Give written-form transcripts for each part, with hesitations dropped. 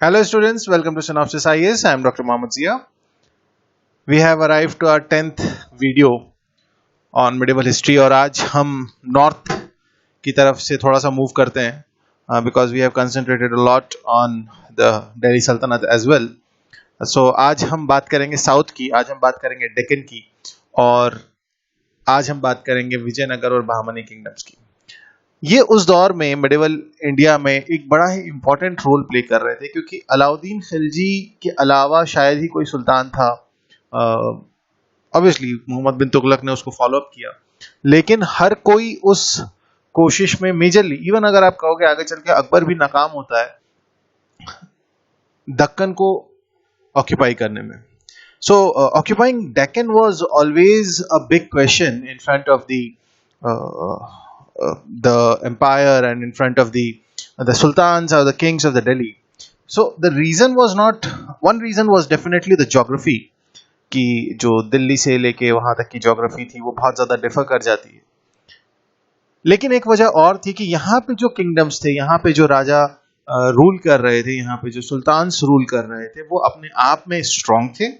Hello students, welcome to Synopsis IAS. I am Dr. Mohammad Zia. We have arrived to our 10th video on medieval history और आज हम north की तरफ से थोड़ा सा मूव करते हैं because we have concentrated a lot on the Delhi Sultanate as well. So आज हम बात करेंगे साउथ की, आज हम बात करेंगे डेक्कन की और आज हम बात करेंगे विजयनगर और बहामनी किंगडम्स की। ये उस दौर में मिडिवल इंडिया में एक बड़ा ही इंपॉर्टेंट रोल प्ले कर रहे थे क्योंकि अलाउद्दीन खिलजी के अलावा शायद ही कोई सुल्तान था। ऑब्वियसली मोहम्मद बिन तुगलक ने उसको फॉलो अप किया, लेकिन हर कोई उस कोशिश में मेजरली, इवन अगर आप कहोगे आगे चल के अकबर भी नाकाम होता है दक्कन को ऑक्यूपाई करने में। So occupying Deccan was always a big question in front of the empire and in front of the sultans or the kings of the Delhi. So the reason was not, one reason was definitely the geography कि जो दिल्ली से लेके वहां तक की geography थी वो बहुत ज्यादा डिफर कर जाती है, लेकिन एक वजह और थी कि यहाँ पे जो किंगडम्स थे, यहाँ पे जो राजा रूल कर रहे थे, यहाँ पे जो सुल्तान्स रूल कर रहे थे, वो अपने आप में स्ट्रांग थे,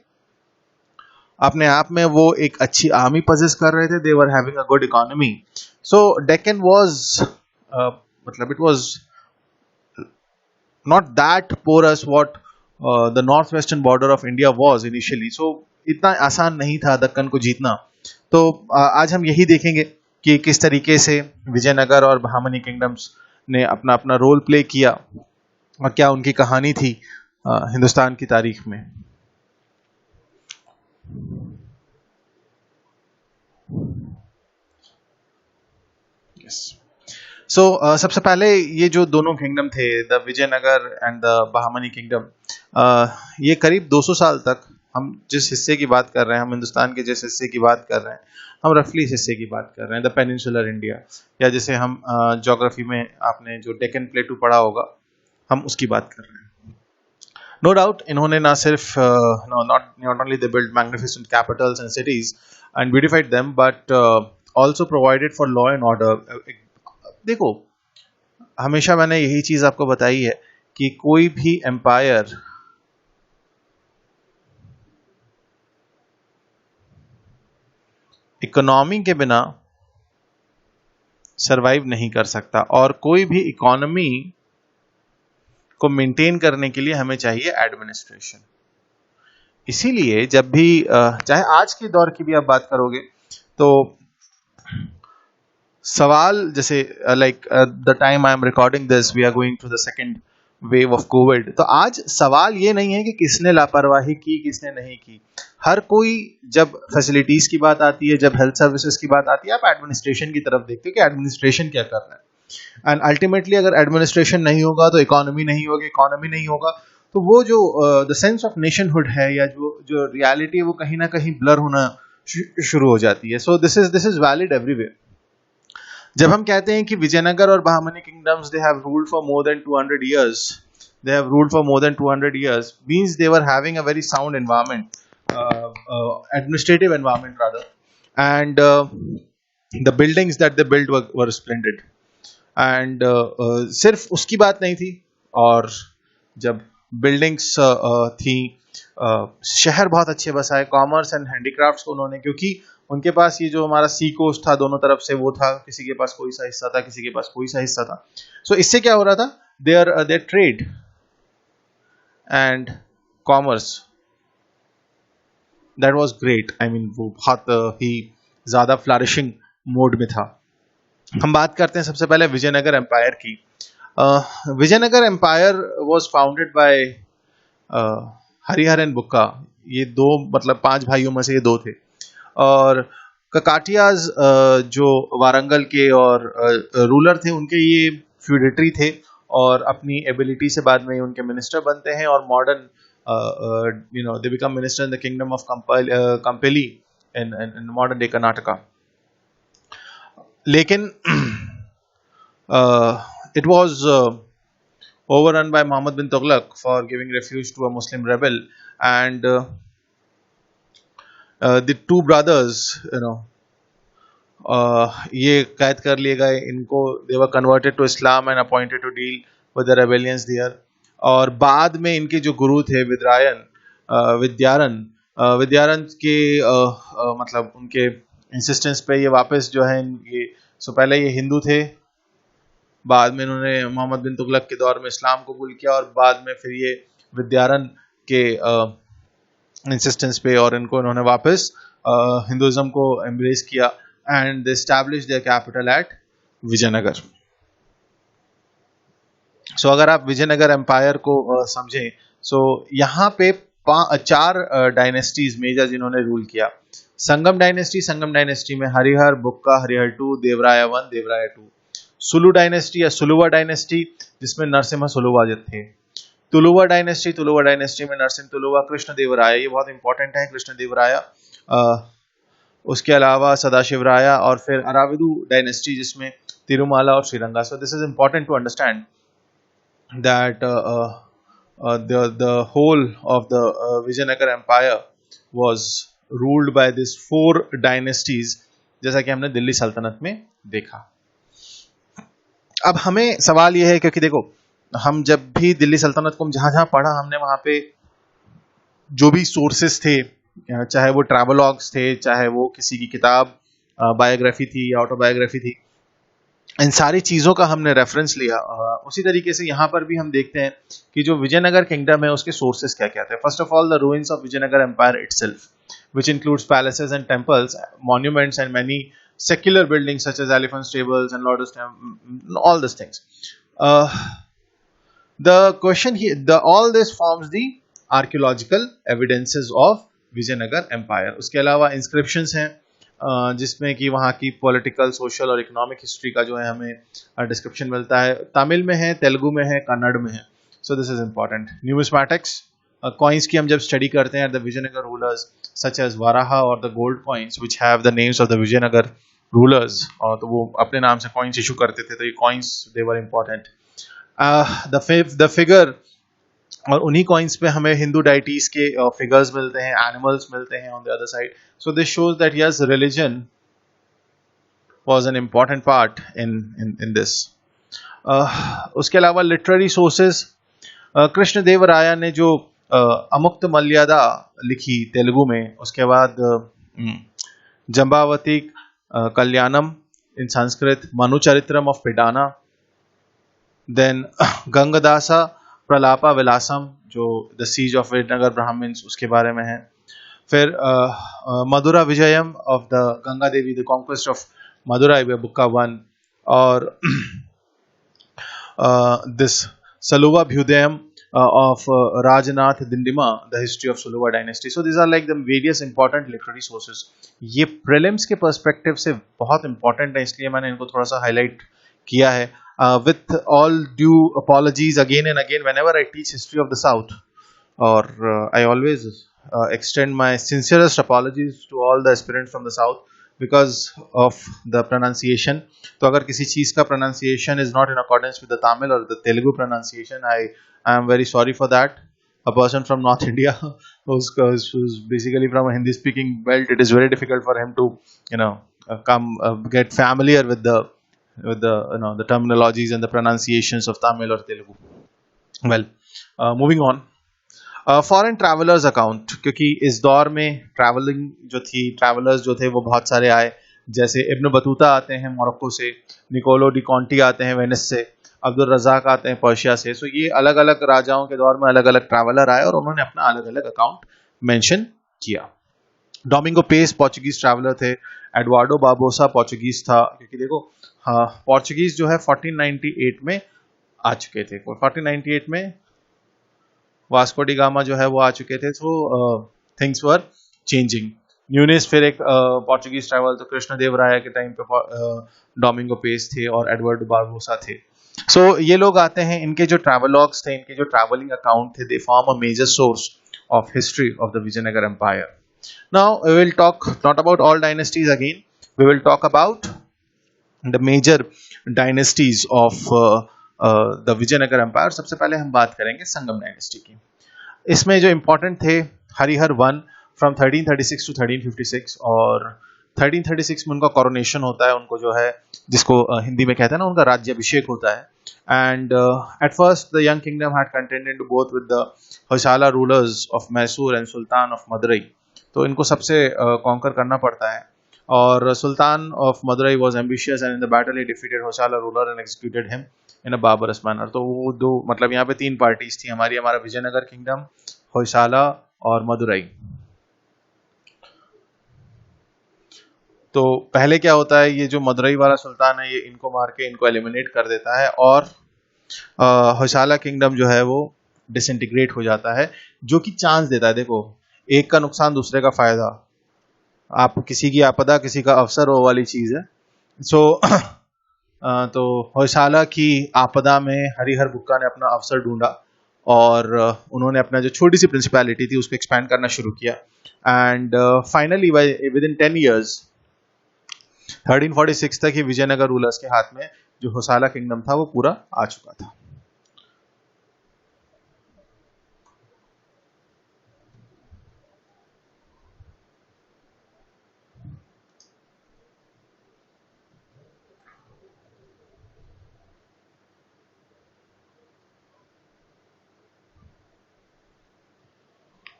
अपने आप में वो एक अच्छी आर्मी पोजेस कर रहे थे, they were having a good economy. So Deccan was मतलब it was not that porous what the north western border of India was initially. So इतना आसान नहीं था दक्कन को जीतना. तो आज हम यही देखेंगे कि किस तरीके से विजयनगर और बहामनी किंगडम्स ने अपना अपना रोल प्ले किया और क्या उनकी कहानी थी हिंदुस्तान की तारीख में. सो सबसे पहले ये जो दोनों किंगडम थे, the Vijayanagara and the Bahmani kingdom, ये करीब 200 साल तक, हम जिस हिस्से की बात कर रहे हैं, हम हिंदुस्तान के जिस हिस्से की बात कर रहे हैं, हम रफली इस हिस्से की बात कर रहे हैं, द पेनिनसुलर इंडिया, या जैसे हम ज्योग्राफी में आपने जो डेक्कन प्लेटू पढ़ा होगा, हम उसकी बात कर रहे हैं. नो डाउट इन्होंने ना सिर्फ not only they built magnificent capitals and cities and beautified them, but also provided for law and order. देखो, हमेशा मैंने यही चीज आपको बताई है कि कोई भी एम्पायर इकोनॉमी के बिना सरवाइव नहीं कर सकता, और कोई भी इकोनॉमी को मेंटेन करने के लिए हमें चाहिए एडमिनिस्ट्रेशन. इसीलिए जब भी चाहे आज के दौर की भी आप बात करोगे तो सवाल, जैसे like the time I am recording this, we are going to the second wave of COVID, तो आज सवाल ये नहीं है कि किसने लापरवाही की, किसने नहीं की. हर कोई, जब फैसिलिटीज की बात आती है, जब हेल्थ सर्विसेज की बात आती है, आप एडमिनिस्ट्रेशन की तरफ देखते हो कि एडमिनिस्ट्रेशन क्या कर रहा है. एंड अल्टीमेटली अगर एडमिनिस्ट्रेशन नहीं होगा तो इकोनॉमी नहीं होगी, इकोनॉमी नहीं होगा तो वो जो द सेंस ऑफ नेशनहुड है, या जो रियलिटी है, वो कहीं ना कहीं ब्लर होना शुरू हो जाती है. So this is valid everywhere. जब हम कहते हैं कि विजयनगर और Bahmani kingdoms they have ruled for more than 200 years, they have ruled for more than 200 years, means they were having a very sound environment, administrative environment rather, and the buildings that they built were splendid. And सिर्फ उसकी बात नहीं थी, और जब buildings थी, शहर बहुत अच्छे बसाए, कॉमर्स एंड हैंडीक्राफ्ट्स को उन्होंने, क्योंकि उनके पास ये जो हमारा सी कोस्ट था दोनों तरफ से, वो था, किसी के पास कोई सा हिस्सा था, किसी के पास कोई सा हिस्सा था. सो इससे क्या हो रहा था, their trade and commerce that was great. I mean वो बहुत ही ज्यादा फ्लरिशिंग मोड में था. हम बात करते हैं सबसे पहले विजयनगर एम्पायर की. Vijayanagar empire was founded by Harihara and Bukka. ये दो, मतलब 5 भाइयों में से ये 2 थे. और ककाटियाज जो वारंगल के और रूलर थे, उनके ये फ्यूडेटरी थे, और अपनी एबिलिटी से बाद में उनके मिनिस्टर बनते हैं, और modern they become minister in the kingdom of Kampili in modern day Karnataka. लेकिन it was overrun by Muhammad bin Tughlaq for giving refuge to a Muslim rebel, and the 2 brothers, ये कैद कर लिए गए इनको. they were converted to Islam and appointed to deal with the rebellions there. और बाद में इनके जो गुरु थे विद्यारण के मतलब उनके इंसिस्टेंस पे ये वापस जो है ये पहले ये हिंदू थे, बाद में इन्होंने मोहम्मद बिन तुगलक के दौर में इस्लाम कबूल किया और बाद में फिर ये विद्यारण के इंसिस्टेंस पे और इन्होंने वापस हिंदुइज्म को एम्ब्रेस किया and they established their capital at Vijayanagar. So अगर आप विजयनगर एम्पायर को समझें, सो यहाँ पे 4 डायनेस्टीज मेजर जिन्होंने रूल किया। संगम डायनेस्टी में हरिहर, बुक्का, हरिहर 2, देवराया 1, देवराया 2। सुलु डायनेस्टी या सुलुवा डायनेस्टी जिसमें नरसिम्हा सुलुवा थे। तुलुवा डायनेस्टी में नरसिम्हा तुलुवा, कृष्ण देवराया, ये बहुत इंपॉर्टेंट है, कृष्ण देवराया, उसके अलावा सदाशिव राया, और फिर अराविदु डायनेस्टी जिसमें तिरुमाला और Sriranga. So this is important to understand that the whole of the Vijayanagar Empire was ruled by these 4 dynasties, जैसा कि हमने दिल्ली सल्तनत में देखा। अब हमें सवाल यह है, क्योंकि देखो हम जब भी दिल्ली सल्तनत को जहां पढ़ा, हमने वहां पे जो भी सोर्सेस थे, चाहे वो ट्रैवलॉग्स थे, चाहे वो किसी की किताब बायोग्राफी थी, ऑटोबायोग्राफी थी, इन सारी चीजों का हमने रेफरेंस लिया। उसी तरीके से यहाँ पर भी हम देखते हैं कि जो विजयनगर किंगडम है उसके सोर्सेस क्या क्या थे। First of all the ruins of Vijayanagara empire itself, which includes palaces and temples, monuments and many secular buildings such as elephant stables and lotus temple, all these things. The question here, all this forms the archaeological evidences of Vijayanagar Empire. उसके अलावा inscriptions हैं जिसमें कि वहाँ की political, social और economic history का जो है हमें डिस्क्रिप्शन मिलता है। तमिल में है, तेलुगु में है, कन्नड़ में है। So this is important. Numismatics, coins की हम जब स्टडी करते हैं, the Vijayanagar rulers such as Varaha और the gold coins which have the names of the Vijayanagar rulers, और तो वो अपने नाम से कॉइन्स इशू करते थे, तो ये coins they were important. The figure, और उन्हीं कॉइन्स पे हमें हिंदू डाइटीज के फिगर्स मिलते हैं, एनिमल्स मिलते हैं on the other side. So this shows that yes, religion was an important part in this. उसके अलावा लिटरेरी सोर्सेस, कृष्ण देव राया ने जो अमुक्त मर्यादा लिखी तेलुगु में, उसके बाद Jambavati Kalyanam in Sanskrit, Manucharitram of Pidana, then Gangadasa Pralapa Vilasam जो the siege of Vijayanagar Brahmins उसके बारे में है। फिर Madura Vijayam of the Ganga Devi, the conquest of Madurai by Bukka 1, और this Saluva Bhyudayam of Rajnath Dindima, the history of Suluva dynasty. So these are like the various important literary sources. ये prelims के perspective से बहुत important है, इसलिए मैंने इनको थोड़ा सा highlight किया है. With all due apologies again and again whenever I teach history of the South, or I always extend my sincerest apologies to all the aspirants from the South because of the pronunciation. तो अगर किसी चीज का pronunciation is not in accordance with the Tamil or the Telugu pronunciation, I am very sorry for that. A person from North India who's basically from a Hindi speaking belt, it is very difficult for him to come get familiar with the the terminologies and the pronunciations of Tamil or Telugu. Well, moving on. Foreign travellers account, क्योंकि इस दौर में travelling जो थी, travellers जो थे वो बहुत सारे आए, जैसे इब्न बतूता आते हैं मोरक्को से, निकोलो डी कॉन्टी आते हैं वेनिस से, अब्दुल रज़ाक आते हैं पर्शिया से। सो ये अलग अलग राजाओं के दौर में अलग अलग ट्रैवलर आए और उन्होंने अपना अलग अलग अकाउंट मेंशन किया। डोमिंगो पेस पोर्चुगीज ट्रैवलर थे, एडवार्डो बारबोसा पोर्चुगीज था, क्योंकि देखो हाँ पोर्चुगीज जो है 1498 में आ चुके थे, 1498 में वास्को डी गामा जो है वो आ चुके थे। So things were changing. Newness फिर एक पोर्चुगीज ट्रैवल, तो कृष्ण देव राय के टाइम पे डोमिंगो पेस थे और एडवर्ड बारबोसा थे। सो ये लोग आते हैं, इनके जो ट्रैवलॉग्स थे, इनके जो ट्रैवलिंग अकाउंट थे, they form a major source of history of the Vijayanagara empire. Now we will talk not about all dynasties again, we will talk about the major dynasties of the Vijayanagara empire. सबसे पहले हम बात करेंगे संगम dynasty की। इसमें जो important थे, Harihar 1 from 1336 to 1356 और 1336 में उनका कोरोनेशन होता है, उनको जो है जिसको हिंदी में कहते हैं ना, उनका राज्याभिषेक होता है. And at first the young kingdom had contended both with the Hoysala rulers of Mysore and sultan of Madurai. तो इनको सबसे कॉन्कर करना पड़ता है. और sultan of Madurai was ambitious and in the battle he defeated Hoysala ruler and executed him in a barbarous manner. तो वो दो, मतलब यहाँ पे तीन पार्टीज थी हमारी, हमारा विजयनगर किंगडम, होयसाला और मदुरई. तो पहले क्या होता है, ये जो मदुरई वाला सुल्तान है ये इनको मार के इनको एलिमिनेट कर देता है और होयसाला किंगडम जो है वो डिसइंटीग्रेट हो जाता है, जो कि चांस देता है. देखो, एक का नुकसान दूसरे का फायदा. आप किसी की आपदा किसी का अवसर, वो वाली चीज है. सो तो होयसाला की आपदा में हरिहर बुक्का ने अपना अवसर ढूंढा और उन्होंने अपना जो छोटी सी प्रिंसिपैलिटी थी उसको एक्सपैंड करना शुरू किया. And finally with in 10 years 1346 तक ही विजयनगर रूलर्स के हाथ में जो होयसाला किंगडम था वो पूरा आ चुका था.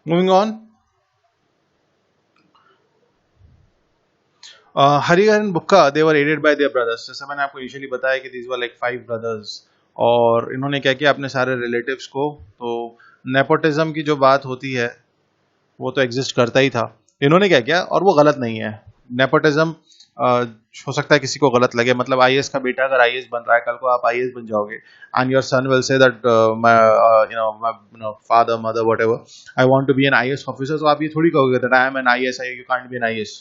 Moving on, Harihara and Bukka they were aided by their brothers. जैसे मैंने आपको इनिशियली बताया कि दीज वर लाइक 5 ब्रदर्स. और इन्होंने क्या किया, अपने सारे रिलेटिव्स को, तो नेपोटिज्म की जो बात होती है वो तो एग्जिस्ट करता ही था. इन्होंने क्या किया, और वो गलत नहीं है. नेपोटिज्म हो सकता है किसी को गलत लगे, मतलब आईएएस का बेटा अगर आईएएस बन रहा है, कल को आप आईएएस बन जाओगे and your son will say that my father mother whatever I want to be an IAS officer. तो आप ये थोड़ी कहोगे that I am an IAS, you can't be an IAS.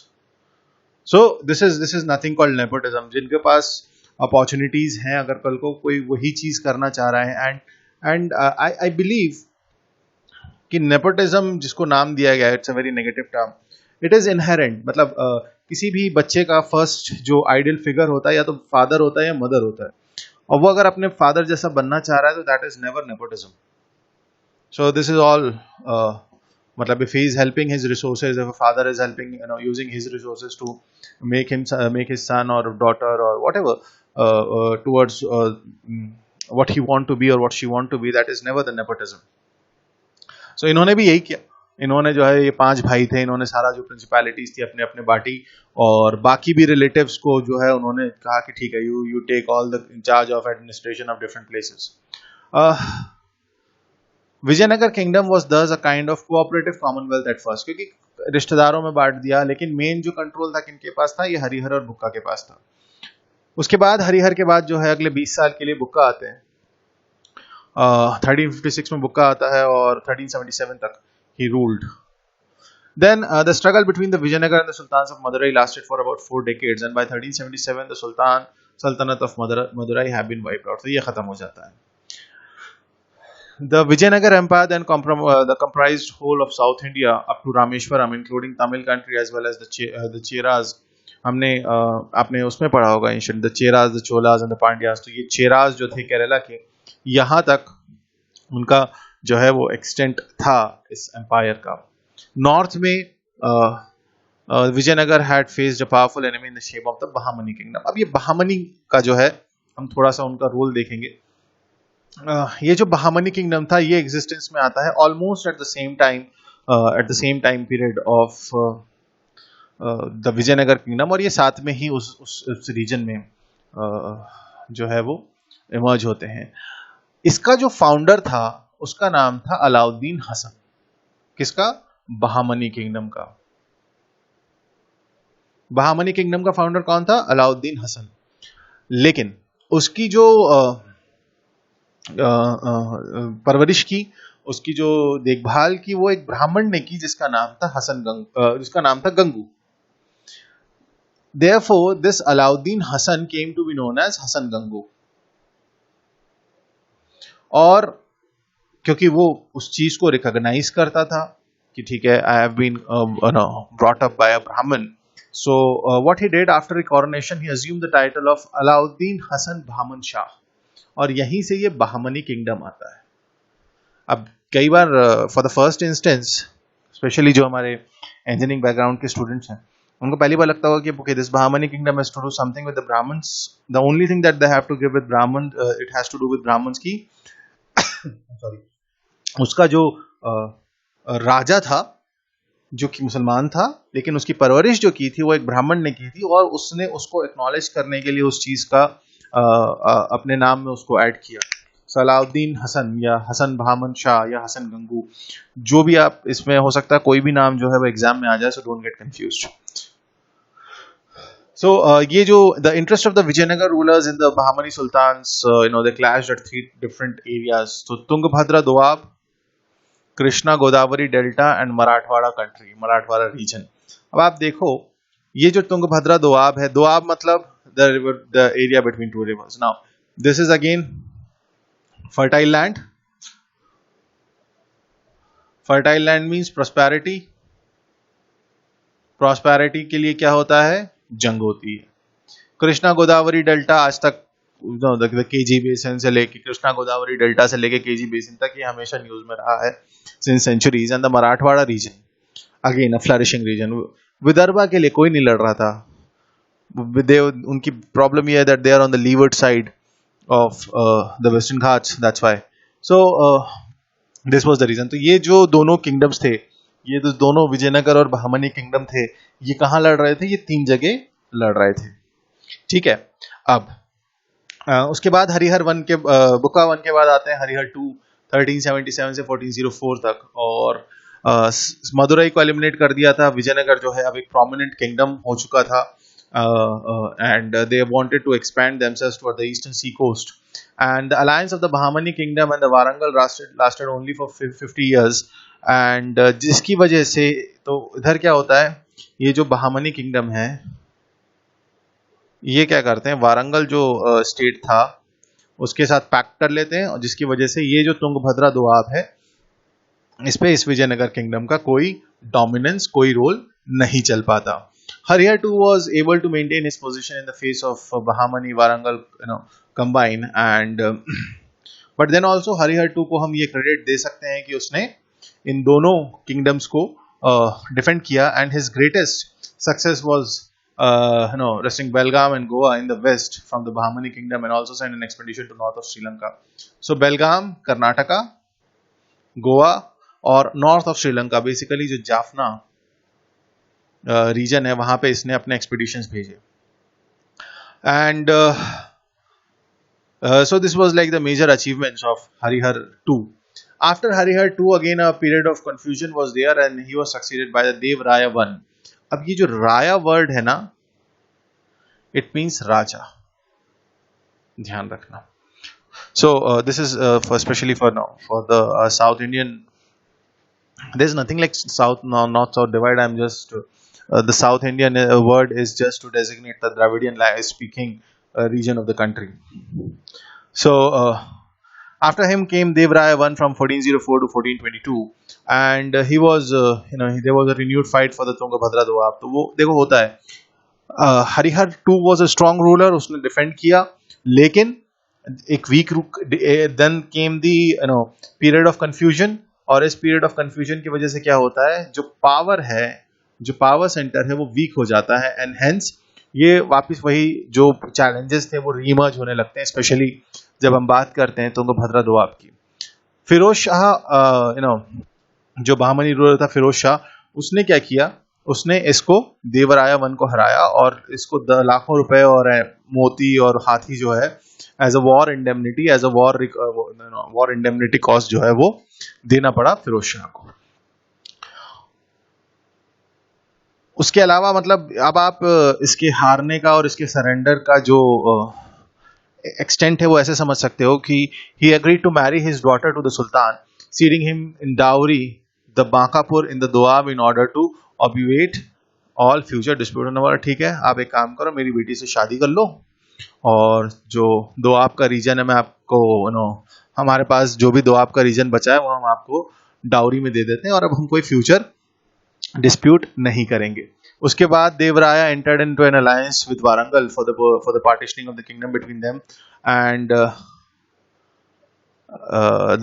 So this is nothing called nepotism. जिनके पास opportunities हैं, अगर कल को कोई वही चीज करना चाह रहा है, एंड आई बिलीव कि नेपोटिज्म जिसको नाम दिया गया है, it's a very negative term. It is inherent, मतलब किसी भी बच्चे का फर्स्ट जो आइडियल फिगर होता है या तो फादर होता है या मदर होता है, और वो अगर अपने फादर जैसा बनना चाह रहा है तो that is never nepotism. So this is all, मतलब if he is helping his resources, if a father is helping, using his resources to make his son or daughter or whatever towards what he want to be or what she want to be, that is never the nepotism. So इन्होंने भी यही किया. इन्होंने जो है, ये 5 भाई थे, इन्होंने सारा जो प्रिंसिपैलिटीज थी अपने अपने बांटी, और बाकी भी रिलेटिव्स को जो है उन्होंने कहा कि ठीक है, you take all the charge of administration of different places. Vijayanagar kingdom was thus a kind of cooperative commonwealth at first, क्योंकि रिश्तेदारों में बांट दिया, लेकिन मेन जो कंट्रोल था किनके पास था, ये हरिहर और बुक्का के पास था. उसके बाद हरिहर के बाद जो है अगले 20 साल के लिए बुक्का आते हैं. 1356 में बुक्का आता है और 1377 तक he ruled. Then the struggle between the Vijayanagar and the Sultans of Madurai lasted for about 4 decades, and by 1377 the Sultanate of Madurai have been wiped out. तो ये खत्म हो जाता है. The Vijayanagar Empire then comprised whole of South India up to Rameshwaram, including Tamil country as well as the Cheras. हमने आपने उसमें पढ़ा होगा ancient, the Cheras, the Cholas and the Pandyas. तो ये चेरास जो थे केरला के, यहाँ तक उनका जो है वो एक्सटेंट था इस एम्पायर का. नॉर्थ में Vijayanagara had faced a powerful enemy in the shape of the Bahmani kingdom. अब ये बहामनी का जो है, हम थोड़ा सा उनका रोल देखेंगे. ये जो बहामनी किंगडम था, ये एग्जिस्टेंस में आता है almost at the same time period of the Vijayanagara kingdom, और ये साथ में ही उस रीजन में जो है वो इमर्ज होते हैं. इसका जो फाउंडर था उसका नाम था अलाउद्दीन हसन. किसका? बहामनी किंगडम का. बहामनी किंगडम का फाउंडर कौन था? अलाउद्दीन हसन. लेकिन उसकी जो परवरिश की, उसकी जो देखभाल की, वो एक ब्राह्मण ने की जिसका नाम था जिसका नाम था Gangu. Therefore, this Alauddin Hassan came to be known as Hassan Gangu. और क्योंकि वो उस चीज को रिकॉग्नाइज करता था कि ठीक है, I have been brought up by a Brahman. So what he did after coronation, he assumed the title of Alauddin Hasan Bahman Shah, और यहीं से ये बहामनी किंगडम आता है. अब कई बार for the first instance, specially जो हमारे इंजीनियरिंग बैकग्राउंड के स्टूडेंट्स हैं, उनको पहली बार लगता होगा कि okay, this Bahmani kingdom has to do something with the Brahmins. The only thing that they have to give with Brahman, it has to do with Brahmins की sorry, उसका जो राजा था जो कि मुसलमान था, लेकिन उसकी परवरिश जो की थी वो एक ब्राह्मण ने की थी, और उसने उसको एक्नॉलेज करने के लिए उस चीज का अपने नाम में उसको ऐड किया। सलाउद्दीन हसन या हसन बहामन शाह या हसन गंगू, जो भी आप इसमें हो सकता है, कोई भी नाम जो है वो एग्जाम में आ जाए, so don't get confused. So ये जो the interest of the Vijayanagar rulers in the Bahmani sultans, they clashed at 3 different areas. So Tungabhadra Doab, Krishna Godavari delta and Marathwada country, Marathwada region. अब आप देखो ये जो तुंगभद्रा दोआब है, दोआब मतलब the river, the area between two reverse. Now this is again fertile land. Fertile land means prosperity. Prosperity के लिए क्या होता है? जंग होती है। कृष्णा गोदावरी डेल्टा आज तक केजी बेसिन से लेके, कृष्णा गोदावरी डेल्टा से लेके केजी बेसिन तक, ये हमेशा न्यूज में रहा है since centuries. And the Marathwada region again a flourishing region. Vidarbha के लिए कोई नहीं लड़ रहा था। उनकी प्रॉब्लम ये है that they are on the leeward side of the Western Ghats, that's why. So this was the region. तो ये जो दोनों किंगडम्स थे, ये जो दोनों विजयनगर और बहमनी किंगडम थे, ये कहाँ लड़ रहे थे? ये 3 जगह लड़ रहे थे। ठीक है। अब उसके बाद हरिहर वन के बुका वन के बाद आते हैं हरिहर 2 1377 से 1404 तक, और मदुरई को एलिमिनेट कर दिया था। विजयनगर जो है अब एक प्रोमिनेंट किंगडम हो चुका था, and they wanted to expand themselves toward the eastern sea coast, and the alliance of the Bahmani kingdom and the Warangal lasted only for 50 years, and जिसकी वजह से तो इधर क्या होता है, ये जो बहामनी किंगडम है ये क्या करते हैं, वारंगल जो स्टेट था उसके साथ पैक्ट कर लेते हैं, और जिसकी वजह से ये जो तुंगभद्रा दोआब है इस पे इस विजयनगर किंगडम का कोई डोमिनेंस, कोई रोल नहीं चल पाता। Harihara two was able to maintain his position in the face of Bahmani Warangal combine, and but then also Harihara two को हम ये क्रेडिट दे सकते हैं कि उसने इन दोनों किंगडम्स को डिफेंड किया, and his greatest success was wresting Belgaum and Goa in the west from the Bahmani kingdom, and also sent an expedition to north of Sri Lanka. So Belgaum, Karnataka, Goa और north of Sri Lanka, basically जो Jaffna reason है वहां पे इसने अपने expeditions भेजे, and so this was like the major achievements of Harihar 2. After Harihar 2 again a period of confusion was there, and he was succeeded by the Dev Raya 1. अब ये जो राया वर्ड है ना, इट मीन्स राजा, ध्यान रखना। So this is for specially for now for the South Indian, there is nothing like south north south divide, I am just the South Indian word is just to designate the Dravidian speaking region of the country. So after him came Devraya I from 1404 to 1422, and he was there was a renewed fight for the Tungabhadra Doab. तो वो देखो होता है, Harihara 2 was a strong ruler, उसने defend किया, लेकिन एक weak then came the period of confusion, और इस पीरियड ऑफ कंफ्यूजन की वजह से क्या होता है, जो पावर है, जो पावर सेंटर है वो वीक हो जाता है, एंड हेंस ये वापस वही जो चैलेंजेस थे वो रीमर्ज होने लगते हैं, स्पेशली जब हम बात करते हैं तुंगभद्रा दोआब की। फिरोज शाह जो बहामनी रूलर था फिरोज शाह, उसने क्या किया, उसने इसको देवराया 1 को हराया, और इसको लाखों रुपए और मोती और हाथी जो है as a war indemnity, as a war indemnity cost जो है वो देना पड़ा फिरोज शाह को। उसके अलावा मतलब अब आप इसके हारने का और इसके सरेंडर का जो एक्सटेंट है वो ऐसे समझ सकते हो कि he agreed to marry his daughter to the sultan, ceding him in dowry the Bankapur in the Doab in order to obviate all future dispute. ठीक है, आप एक काम करो, मेरी बेटी से शादी कर लो, और जो दोआब का रीजन है मैं आपको हमारे पास जो भी दोआब का रीजन बचा है वो हम आपको डाउरी में दे देते हैं, और अब हम कोई फ्यूचर डिस्प्यूट नहीं करेंगे। उसके बाद देवराया entered into an alliance with Warangal for the partitioning of the kingdom between them, and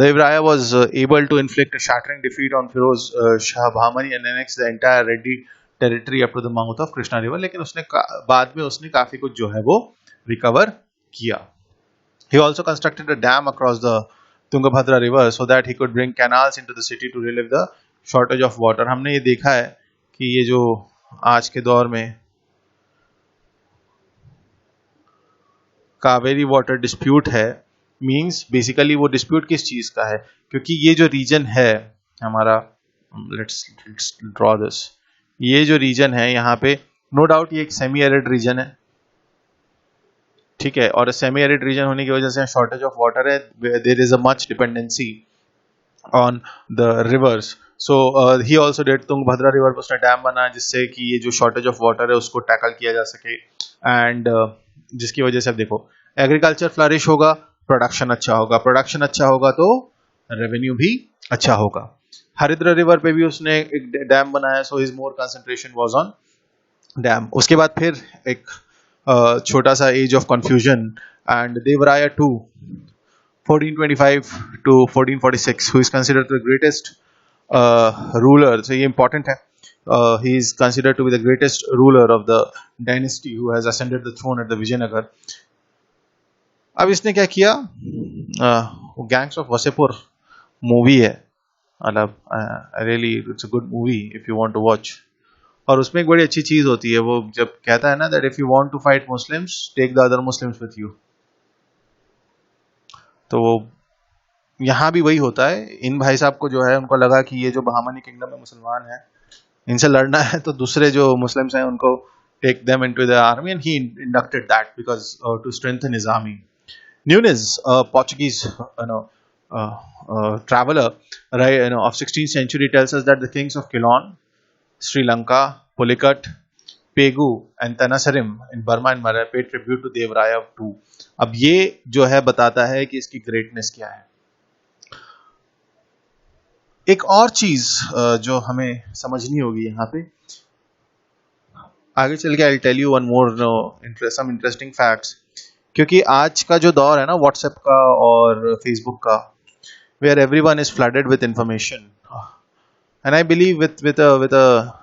Devraya was able to inflict a shattering defeat on Firoz Shah Bahmani and annex the entire Reddy territory up to the mouth of Krishna river, लेकिन उसने बाद में उसने काफी कुछ जो है वो रिकवर किया. He also constructed a dam across the Tungabhadra river so that he could bring canals into the city to relieve the shortage of water. हमने ये देखा है कि ये जो आज के दौर में कावेरी वाटर डिस्प्यूट है, मींस बेसिकली वो डिस्प्यूट किस चीज का है, क्योंकि ये जो रीजन है हमारा, लेट्स ड्रॉ दिस, ये जो रीजन है यहाँ पे नो डाउट ये एक सेमी एरिड रीजन है, ठीक है, और सेमी एरिड रीजन होने की वजह से शॉर्टेज ऑफ वाटर है, there is a much dependency on the rivers. So he also did Tungabhadra river पर उसने डैम बनाया जिससे कि ये जो शॉर्टेज ऑफ वाटर है उसको टैकल किया जा सके, एंड जिसकी वजह से अब देखो एग्रीकल्चर फ्लरिश होगा, प्रोडक्शन अच्छा होगा, प्रोडक्शन अच्छा होगा तो रेवेन्यू भी अच्छा होगा. हरिद्र रिवर पे भी उसने एक डैम बनाया, so his more concentration was on dam. उसके बाद फिर एक छोटा सा एज ऑफ कंफ्यूजन, एंड देवराया to 1425 to 1446 who is considered the greatest ruler. So ये important है. He is considered to be the greatest ruler of the dynasty who has ascended the throne at the Vijayanagar. अब इसने क्या किया, वो gangs of Wasseypur movie है, मतलब really it's a good movie if you want to watch. और उसमें एक बड़ी अच्छी चीज होती है, वो जब कहता है ना that if you want to fight Muslims take the other Muslims with you, तो यहाँ भी वही होता है. इन भाई साहब को जो है उनको लगा कि ये जो बहामनी किंगडम में मुसलमान है इनसे लड़ना है, तो दूसरे जो मुस्लिम्स हैं उनको take them into the army, and he inducted that because to strengthen his army. Nunes, a Portuguese traveler, right, of 16th century, tells us that the kings of Ceylon, Sri Lanka, Pulicat, Pegu, and Tanasarim in Burma and Malaya paid tribute to Devaraya II. अब ये जो है बताता है कि इसकी greatness क्या है. एक और चीज जो हमें समझनी होगी यहाँ पे, आगे चल के I tell you one more some interesting facts, क्योंकि आज का जो दौर है ना व्हाट्सएप का और फेसबुक का, where everyone is flooded with information, and I believe with a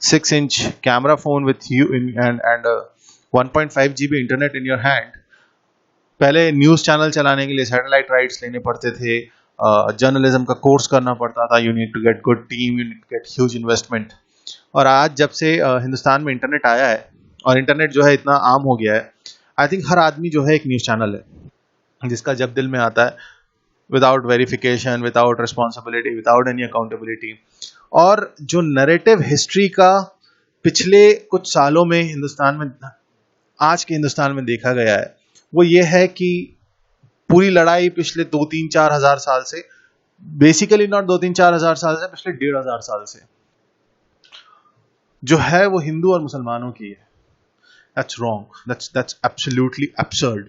6-inch camera phone with you and 1.5 GB internet in your hand. पहले न्यूज चैनल चलाने के लिए सैटेलाइट राइट्स लेने पड़ते थे, जर्नलिज्म का कोर्स करना पड़ता था, you need to get good team, you need to get huge investment. और आज जब से हिंदुस्तान में इंटरनेट आया है और इंटरनेट जो है इतना आम हो गया है, आई थिंक हर आदमी जो है एक न्यूज चैनल है जिसका जब दिल में आता है, without verification, without responsibility, without any accountability. और जो नैरेटिव हिस्ट्री का पिछले कुछ सालों में हिंदुस्तान में, आज के हिंदुस्तान में देखा गया है, वो ये है कि पूरी लड़ाई पिछले 2-3-4 हजार साल से, बेसिकली नॉट 2-3-4 हजार साल से, पिछले 1,500 साल से जो है वो हिंदू और मुसलमानों की है. That's wrong. That's absolutely absurd.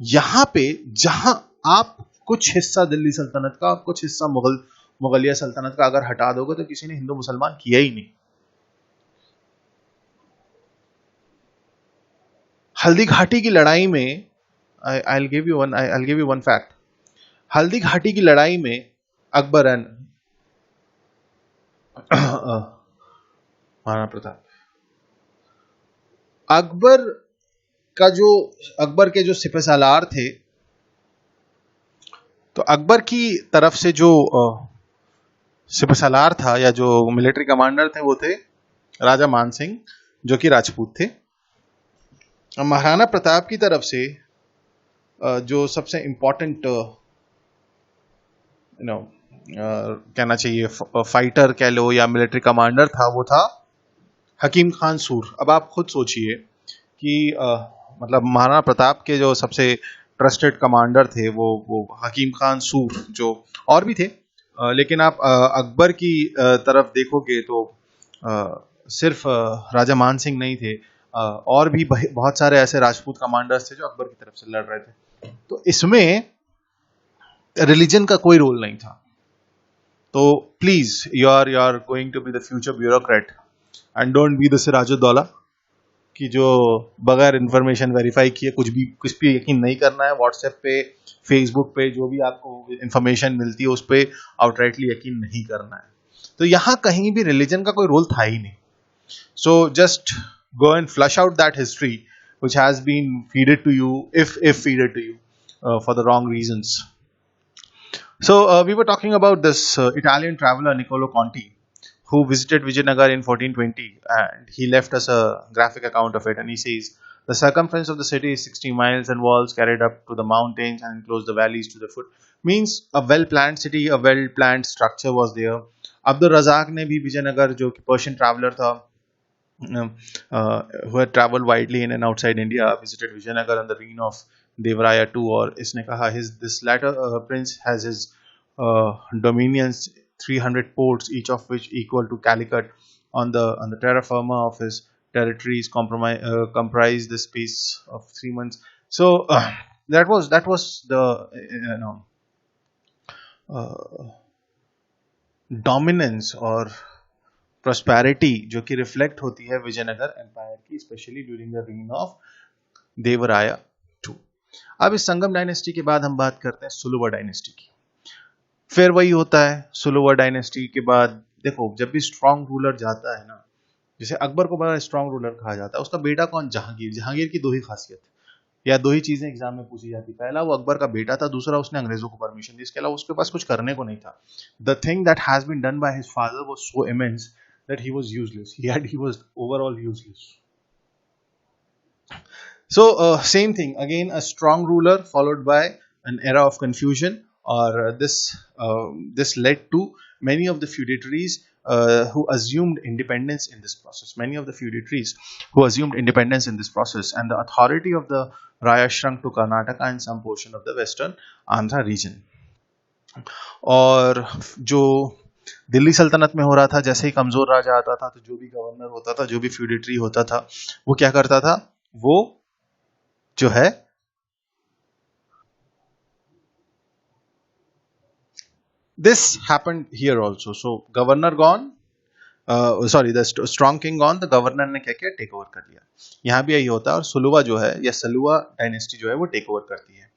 यहां पे जहां आप कुछ हिस्सा दिल्ली सल्तनत का, कुछ हिस्सा मुगलिया सल्तनत का अगर हटा दोगे तो किसी ने हिंदू मुसलमान किया ही नहीं. हल्दी घाटी की लड़ाई में, I'll give you one fact. Haldi Ghati की लड़ाई में अकबर एंड महाराणा प्रताप, अकबर के जो सिपहसालार थे, तो अकबर की तरफ से जो सिपहसालार था या जो मिलिट्री कमांडर थे वो थे राजा मान सिंह, जो कि राजपूत थे. महाराणा प्रताप की तरफ से जो सबसे इंपॉर्टेंट कहना चाहिए फाइटर कह लो या मिलिट्री कमांडर था, वो था हकीम खान सूर. अब आप खुद सोचिए कि मतलब महाराणा प्रताप के जो सबसे ट्रस्टेड कमांडर थे वो हकीम खान सूर, जो और भी थे, लेकिन आप अकबर की तरफ देखोगे तो सिर्फ राजा मान सिंह नहीं थे, और भी बहुत सारे ऐसे राजपूत कमांडर्स थे जो अकबर की तरफ से लड़ रहे थे. तो इसमें रिलीजन का कोई रोल नहीं था. तो please you are going to be the future bureaucrat and don't be the Sirajuddaulah कि जो बगैर इंफॉर्मेशन वेरीफाई किए कुछ भी यकीन नहीं करना है. व्हाट्सएप पे, फेसबुक पे जो भी आपको इंफॉर्मेशन मिलती है उस पर आउटराइटली यकीन नहीं करना है. तो यहाँ कहीं भी रिलीजन का कोई रोल था ही नहीं. So just go and flush out that history which has been feeded to you, if feeded to you for the wrong reasons. So we were talking about this Italian traveler Niccolo Conti, who visited Vijayanagar in 1420, and he left us a graphic account of it. And he says, the circumference of the city is 60 miles, and walls carried up to the mountains and enclosed the valleys to the foot. Means a well-planned city, a well-planned structure was there. Abdul Razak ने भी विजयनगर, जो कि Persian traveller था, who had traveled widely in and outside India, visited Vijayanagar on the reign of Devaraya II, और इसने कहा this latter prince has his dominions 300 ports, each of which equal to Calicut. On the terra firma of his territories comprised the space of 3 months. So that was the dominance और prosperity जो कि reflect होती है Vijayanagar empire की, specially during the reign of देवराया II. अब इस संगम dynasty के बाद हम बात करते हैं सुलुवा डायनेस्टी की. फिर वही होता है, सुलुवा डायनेस्टी के बाद देखो, जब भी स्ट्रॉन्ग रूलर जाता है ना, जैसे अकबर को बड़ा स्ट्रॉन्ग रूलर कहा जाता है, उसका बेटा कौन? जहांगीर. जहांगीर की दो ही खासियत या दो ही चीजें एग्जाम में पूछी जाती. पहला, वो अकबर का बेटा था. दूसरा, उसने अंग्रेजों को परमिशन दी. इसके अलावा उसके पास कुछ करने को नहीं था. The thing that has been done by his father was so immense that he was useless. He was overall useless. So same thing again, a strong ruler followed by an era of confusion, or this led to many of the feudatories who assumed independence in this process. Many of the feudatories who assumed independence in this process, and the authority of the Raya shrunk to Karnataka and some portion of the western Andhra region. और जो दिल्ली सल्तनत में हो रहा था, जैसे ही कमजोर राजा आता था, तो जो भी गवर्नर होता था, जो भी फ्यूडेटरी होता था, वो क्या करता था? वो जो है this happened here also. So governor gone, sorry, the strong king gone, the governor ने क्या किया? टेक ओवर कर लिया. यहां भी यही होता है. और सुलुवा जो है, या सलुवा डायनेस्टी जो है, वो टेक ओवर करती है.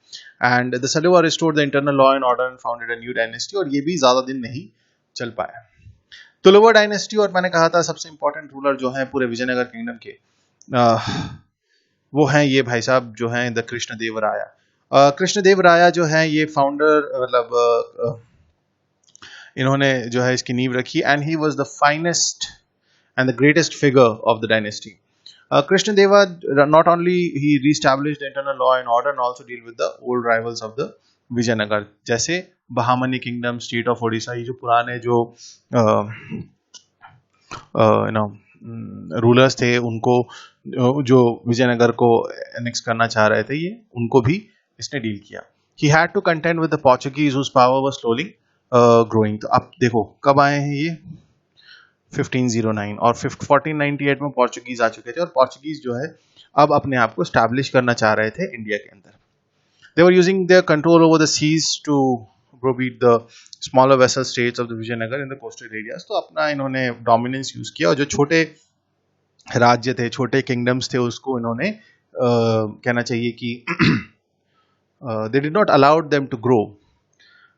And the Saluwa restored the internal law and order and founded a new dynasty. और ये भी ज्यादा दिन नहीं चल पाया. तुलुवा डायनेस्टी, और मैंने कहा था सबसे इंपॉर्टेंट रूलर जो है पूरे विजयनगर किंगडम के, वो हैं ये भाई साहब जो हैं द कृष्णदेवराया. कृष्णदेवराया जो है, ये फाउंडर, मतलब इन्होंने जो है इसकी नींव रखी. And he was the finest and the greatest figure of the dynasty. Krishnadeva not only he reestablished the internal law and order and also deal with the old rivals of the Vijayanagar, जैसे Bahmani kingdom, state of Odisha, ये जो पुराने जो rulers थे, उनको जो विजयनगर को annex करना चाह रहे थे, ये उनको भी इसने डील किया. He had to contend with the Portuguese whose power was slowly growing. तो अब देखो कब आए हैं ये? 1509. और 1498 में पोर्चुगीज आ चुके थे, और पोर्चुगीज जो है अब अपने आप को स्टैब्लिश करना चाह रहे थे इंडिया के अंदर. They were using their control over the seas to browbeat the smaller vessel states of the Vijayanagar in the coastal areas. तो अपना इन्होंने dominance यूज किया, और जो छोटे राज्य थे, छोटे किंगडम्स थे, उसको इन्होंने कहना चाहिए कि they did not allow them to grow.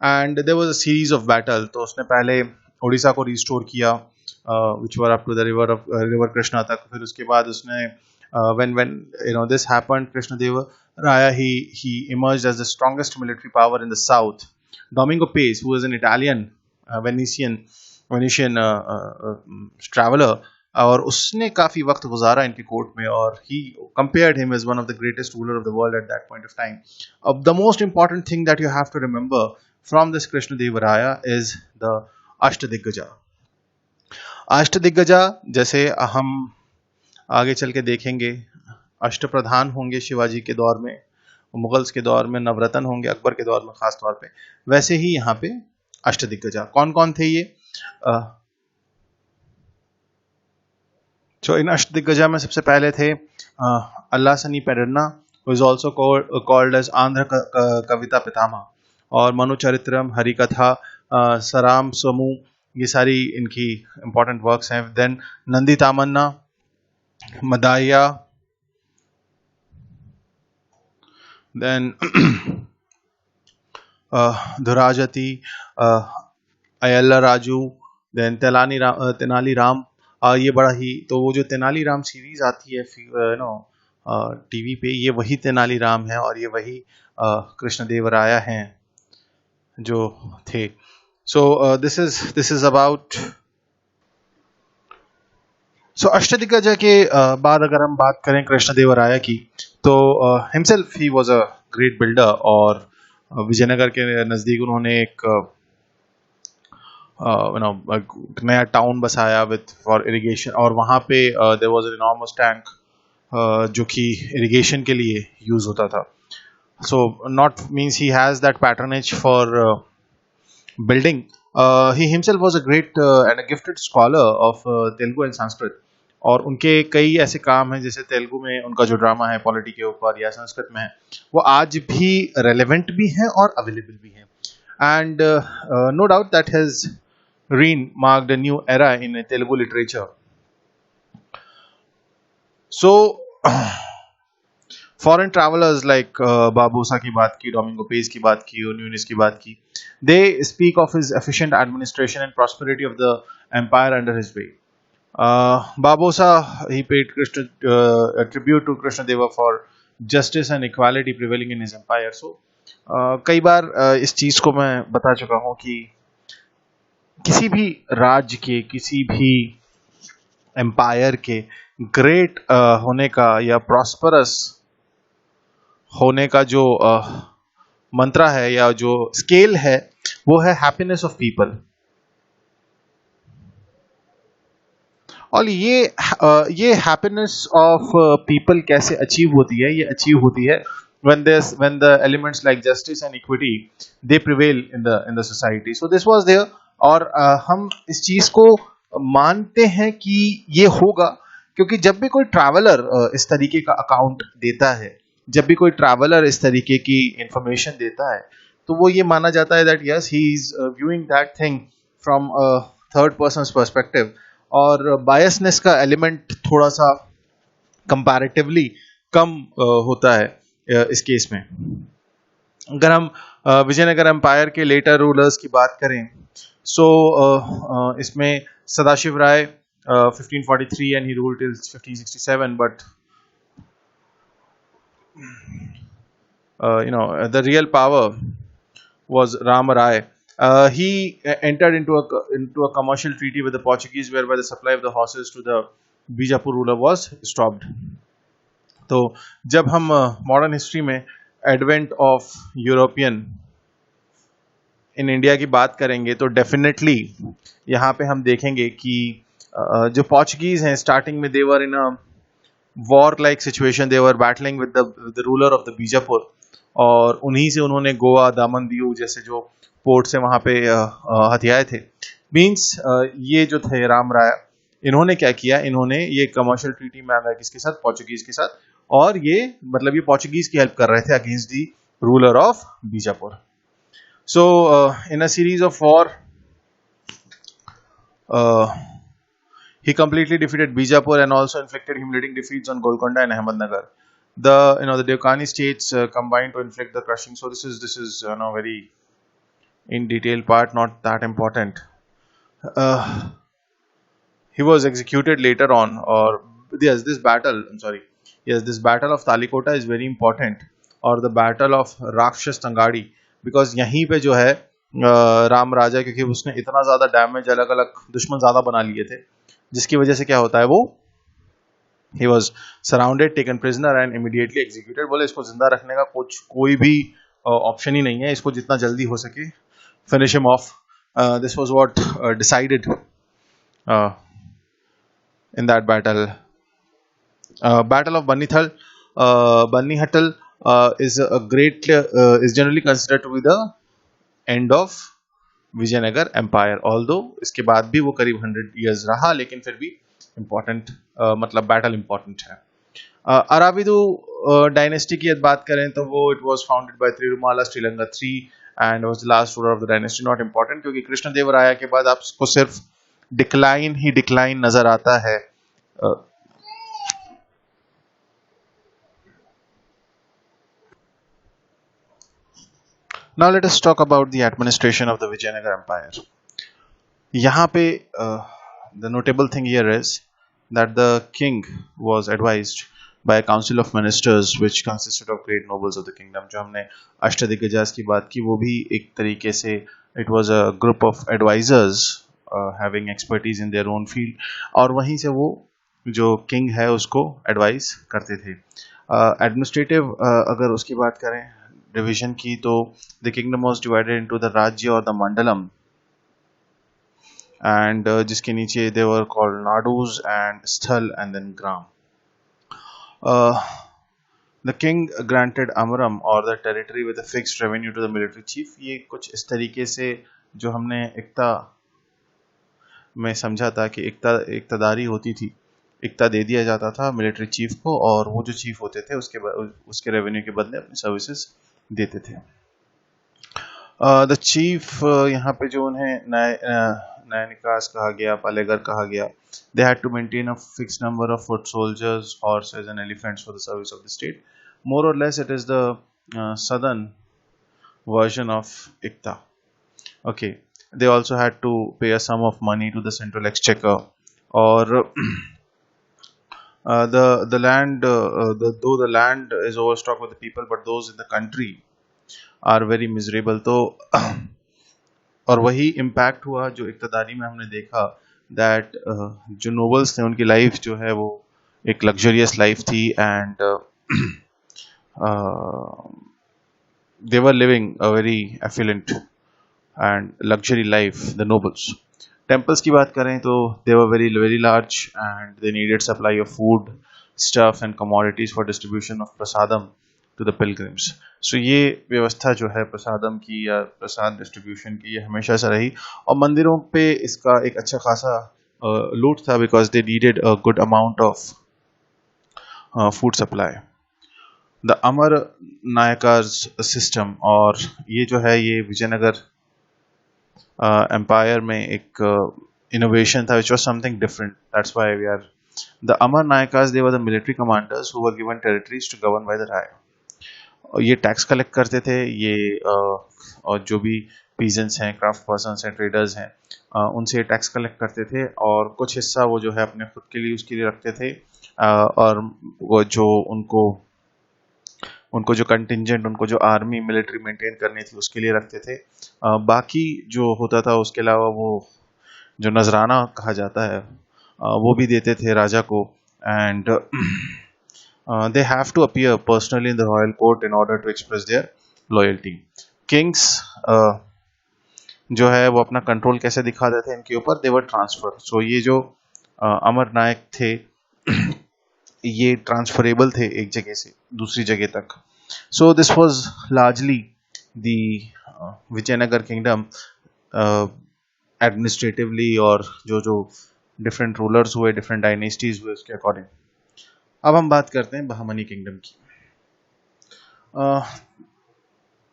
And there was a series of battle. तो उसने पहले उड़ीसा को रिस्टोर किया, which were up to the river Krishna तक. फिर उसके बाद उसने when this happened, Krishnadeva Raya, he emerged as the strongest military power in the south. Domingo Pace, who was an Italian Venetian traveler, और उसने काफी वक्त गुजारा इनके कोर्ट में, और he compared him as one of the greatest ruler of the world at that point of time. The most important thing that you have to remember from this Krishnadeva Raya is the Ashtadikgaja. अष्टदिग्गजा, जैसे हम आगे चल के देखेंगे, अष्टप्रधान होंगे शिवाजी के दौर में, मुगल्स के दौर में नवरत्न होंगे, अकबर के दौर में खास तौर पे. वैसे ही यहाँ पे अष्टदिग्गजा कौन कौन थे ये? तो इन अष्टदिग्गजा में सबसे पहले थे अल्लासनी पेरन्ना, who is also called as Andhra कविता पितामह, और मनुचरित्रम, हरिकथा, सराम समूह, ये सारी इनकी इंपॉर्टेंट वर्क्स हैं. Then Nandi Thimmana, Madayya, then Dhurjati, Ayyala Raju, then Tenali Rama, ये बड़ा ही, तो वो जो तेनाली राम सीरीज आती है नो टीवी पे, ये वही तेनाली राम है और ये वही कृष्णदेवराया हैं जो थे. So this is about. So Ashtadiggaja के बाद अगर हम बात करें कृष्णदेवराया की, तो himself he was a great builder, और विजयनगर के नज़दीक उन्होंने एक नया टाउन बसाया विथ फॉर इरिगेशन, और वहाँ पे there was an enormous tank जो कि इरिगेशन के लिए यूज होता था. So not means he has that patronage for building. He himself was a great and a gifted scholar of Telugu and Sanskrit. और उनके कई ऐसे काम हैं, जैसे तेलुगु में उनका जो ड्रामा है पॉलिटी के ऊपर, या संस्कृत में है, वो आज भी रेलेवेंट भी हैं और अवेलेबल भी हैं. And no doubt that his reign marked a new era in Telugu literature. So foreign travellers like Barbosa की बात की, डोमिंगो पेज की बात की, न्यूनिस की बात की, they speak of his efficient administration and prosperity of the empire under his way. Barbosa, he paid tribute to Krishnadeva for justice and equality prevailing in his empire. So कई बार इस चीज को मैं बता चुका हूं कि किसी भी राज्य के, किसी भी एम्पायर के ग्रेट होने का या प्रॉस्परस होने का जो मंत्र है या जो स्केल है, वो है हैप्पीनेस ऑफ पीपल. और ये हैप्पीनेस ऑफ पीपल कैसे अचीव होती है? ये अचीव होती है when the elements like justice and equity they prevail in the society. So this was there, और हम इस चीज को मानते हैं कि ये होगा, क्योंकि जब भी कोई ट्रैवलर इस तरीके का अकाउंट देता है, जब भी कोई ट्रैवलर इस तरीके की इंफॉर्मेशन देता है, तो वो ये माना जाता है that yes he is viewing that thing from a third person perspective, और बायसनेस का एलिमेंट थोड़ा सा कंपैरेटिवली कम होता है इस केस में. अगर हम विजयनगर एम्पायर के लेटर रूलर्स की बात करें, सो इसमें सदाशिव राय 1543 and he ruled till 1567, but the real power was Ram Rai. He entered into a commercial treaty with the Portuguese, whereby the supply of the horses to the Bijapur ruler was stopped. तो जब हम modern history में advent of European in India की बात करेंगे, तो definitely यहाँ पे हम देखेंगे कि जो पोर्चुगीज हैं, स्टार्टिंग में they were in a war like situation, they were battling with the ruler of the Bijapur, और उन्हीं से उन्होंने गोवा, दामन, दीव जैसे जो पोर्ट से वहां पे हथियाए थे. मीन्स ये जो थे राम राय, इन्होंने क्या किया, इन्होंने ये कमर्शियल ट्रीटी में आया किसके साथ? पोर्चुगीज के साथ, और ये मतलब ये पोर्चुगीज की हेल्प कर रहे थे against the ruler of Bijapur. So in a series of war he completely defeated Bijapur and also inflicted humiliating defeats on Golconda and Ahmednagar. The Deccan states combined to inflict the crushing. So this is very in detail part, not that important. He was executed later on, or yes, this battle of Talikota is very important, or the battle of Rakshas Tangadi, because यहीं पे जो है राम राजा, क्योंकि उसने इतना ज्यादा damage, अलग अलग दुश्मन ज्यादा बना लिए थे, जिसकी वजह से क्या होता है, वो he was surrounded, taken prisoner and immediately executed. बोले इसको जिंदा रखने का कोई भी ऑप्शन ही नहीं है, इसको जितना जल्दी हो सके finish him off. This was what decided in that battle. Battle of Bannihattal is generally considered to be the end of Vijayanagara empire. Although इसके बाद भी वो करीब 100 years रहा, लेकिन फिर भी इम्पोर्टेंट मतलब बैटल इम्पोर्टेंट है. अराविदु डायनेस्टी की बात करें तो वो it was founded bye Tirumala Sri Lanka III and was the last ruler of the dynasty. Not important, क्योंकि कृष्णदेवराया के बाद आपको सिर्फ डिक्लाइन नजर आता है. Now let us talk about the administration of the Vijayanagar Empire. यहाँ पे the notable thing here is that the king was advised by a council of ministers which consisted of great nobles of the kingdom. जो हमने अष्टदिग्गजास की बात की वो भी एक तरीके से it was a group of advisors having expertise in their own field, और वहीं से वो जो किंग है उसको एडवाइस करते थे. एडमिनिस्ट्रेटिव अगर उसकी बात करें डिवीजन की, तो the kingdom was divided into the rajya और द मंडलम, एंड जिसके नीचे they were called nadus and sthala and then grama. The king granted amaram और the territory with a fixed revenue to the military chief. ये कुछ इस तरीके से जो हमने एकता में समझा था कि इक्तदारी होती थी, इक्ता दे दिया जाता था मिलिट्री चीफ को, और वो जो चीफ होते थे उसके रेवेन्यू के बदले अपनी सर्विसेज देते थे. द चीफ यहाँ पे जो उन्हें न्यायनिकास कहा गया, पालेगर कहा गया. They had to maintain a fixed number of foot soldiers, horses and elephants for the service of the state. More or less it is the southern version of iqta. Okay, they also had to pay a sum of money to the central exchequer, or the land, though the land is overstocked with the people, but those in the country are very miserable. तो और वही impact हुआ जो इक्तदारी में हमने देखा, that जो nobles थे उनकी लाइफ जो है वो एक लग्जरियस लाइफ थी, and they were living a very affluent and luxury life, the nobles. Temples की बात करें तो they were very large and they needed supply of food, stuff and commodities for distribution of prasadam to the pilgrims. So ये व्यवस्था जो है प्रसादम की या प्रसाद डिस्ट्रीब्यूशन की, ये हमेशा से रही, और मंदिरों पे इसका एक अच्छा खासा लूट था, because they needed a good amount of food supply. The Amar नायकाज system, और ये जो है ये विजयनगर एम्पायर में एक इनोवेशन था, which was something different. That's why we are the Amar Nayakas. They were the military commanders who were given territories to govern by the Raya. और ये टैक्स कलेक्ट करते थे, ये और जो भी पीजेंट्स हैं, क्राफ्ट पर्सन्स हैं, ट्रेडर्स हैं, उनसे टैक्स कलेक्ट करते थे, और कुछ हिस्सा वो जो है अपने खुद के लिए उसके लिए रखते थे, और वो जो उनको जो कंटिंजेंट, उनको जो आर्मी मिलिट्री मेंटेन करनी थी उसके लिए रखते थे. बाकी जो होता था उसके अलावा वो जो नजराना कहा जाता है वो भी देते थे राजा को. And they have to appear personally in the royal court in order to express their loyalty. Kings जो है वो अपना कंट्रोल कैसे दिखाते थे इनके ऊपर, दे वर ट्रांसफर. सो ये जो अमर नायक थे ये ट्रांसफरेबल थे एक जगह से दूसरी जगह तक. So this was largely the Vijayanagara kingdom administratively, और जो डिफरेंट रूलर्स हुए, डिफरेंट डायनेस्टीज हुए, उसके अकॉर्डिंग. अब हम बात करते हैं बहामनी किंगडम की.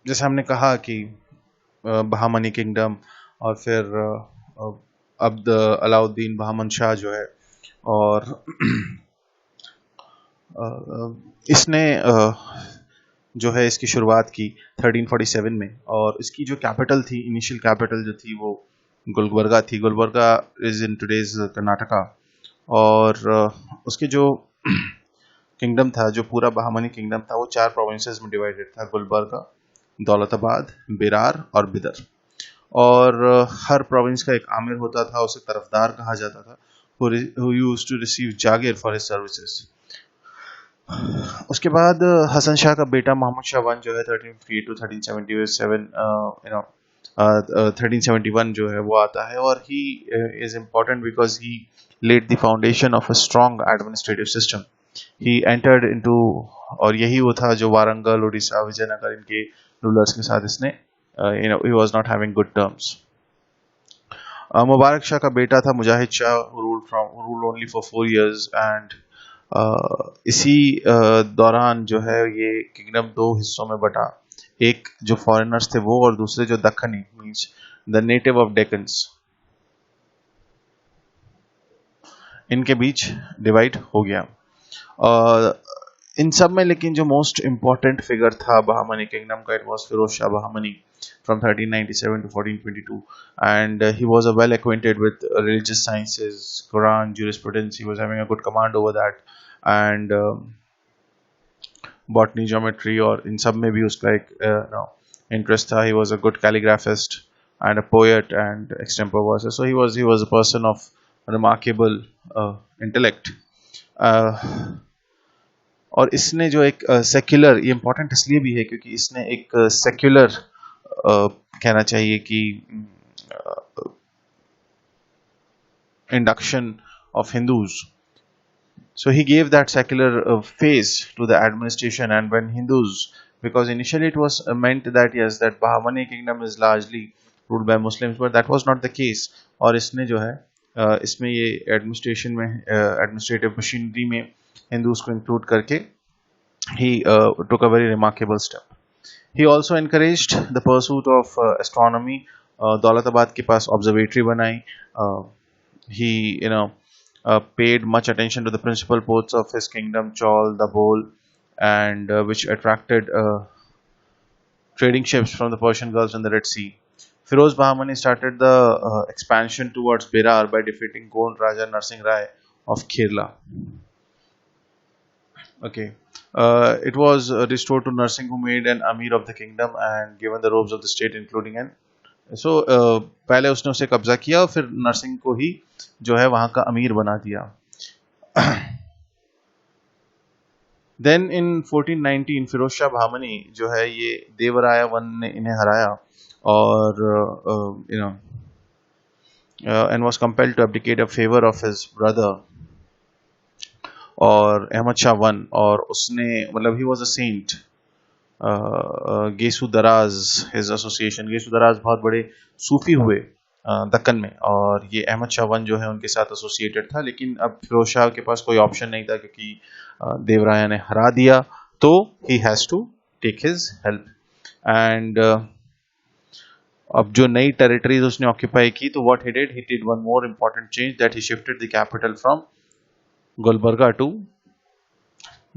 जैसे हमने कहा कि बहामनी किंगडम, और फिर अब्द अलाउद्दीन बहामन शाह जो है, और इसने जो है इसकी शुरुआत की 1347 में, और इसकी जो कैपिटल थी, इनिशियल कैपिटल जो थी वो गुलबर्गा थी. Gulbarga is in today's Karnataka. और उसके जो किंगडम था, जो पूरा बहामनी किंगडम था, वो 4 प्रोविंसेस में डिवाइडेड था: गुलबर्गा, दौलताबाद, बेरार और बिदर. और हर प्रोविंस का एक आमिर होता था, उसे तरफदार कहा जाता था, who used to receive Jagir for his services. उसके बाद हसन शाह का बेटा मोहम्मद शाह वन जो है 1358 to 1377 1371 जो है वो आता है, और he is important because he laid the foundation of a strong administrative system. He entered into, और यही वो था जो वारंगल, उड़ीसा, विजयनगर, इनके रूलर्स के साथ इसने he was not having good terms. Mubarak Shah का बेटा था मुजाहिद Shah, ruled only for 4 years, and इसी दौरान जो है ये किंगडम 2 हिस्सों में बटा. एक जो फॉरेनर्स थे वो, और दूसरे जो दक्खनी, मींस द नेटिव ऑफ डेकन्स, इनके बीच डिवाइड हो गया. इन सब में लेकिन जो मोस्ट इम्पॉर्टेंट फिगर था बहामनी किंगडम का, it was Firoz Shah Bahmani. from 1397 to 1422, and he was well acquainted with religious sciences, Quran, jurisprudence. He was having a good command over that, and botany, geometry, और इन सब में भी उसका एक interest था. He was a good calligraphist and a poet and extempore verser. So he was a person of remarkable intellect. और इसने जो एक सेक्युलर, ये इम्पोर्टेंट इसलिए भी है क्योंकि इसने एक सेक्युलर कहना चाहिए कि induction of Hindus. So he gave that secular phase to the administration, and when Hindus, because initially it was meant that yes, that Bahmani kingdom is largely ruled by Muslims, but that was not the case. और इसने जो है इसमें ये administration में administrative machinery में Hindus को include करके he took a very remarkable step. He also encouraged the pursuit of astronomy. Daulatabad के पास observatory बनाई. He paid much attention to the principal ports of his kingdom, Chaul, Dabhol, and which attracted trading ships from the Persian Gulf and the Red Sea. Firoz Bahmani started the expansion towards Berar by defeating Gond Raja Narsingh Rai of Kerala. Okay. It was restored to Narsingh, who made an Amir of the kingdom and given the robes of the state, including an पहले उसने उसे कब्जा किया और फिर नरसिंह को ही जो है वहां का अमीर बना दिया. देन इन 1419 फिरोज शाह भामनी जो है ये देवराया वन ने इन्हें हराया और and was compelled to abdicate a favour of his brother और अहमद शाह वन, और उसने मतलब ही वाज अ सेंट. गेसु दराज, हिज एसोसिएशन, गेसु दराज बहुत बड़े सूफी हुए दक्कन में, और ये अहमद शाह वन जो है उनके साथ एसोसिएटेड था. लेकिन अब फिरोज शाह के पास कोई ऑप्शन नहीं था क्योंकि देवराया ने हरा दिया, तो he has to take his help. And अब जो नई टेरिटरीज उसने ऑक्यूपाई की, तो what he did one more important change, that he shifted the capital from Gulbarga to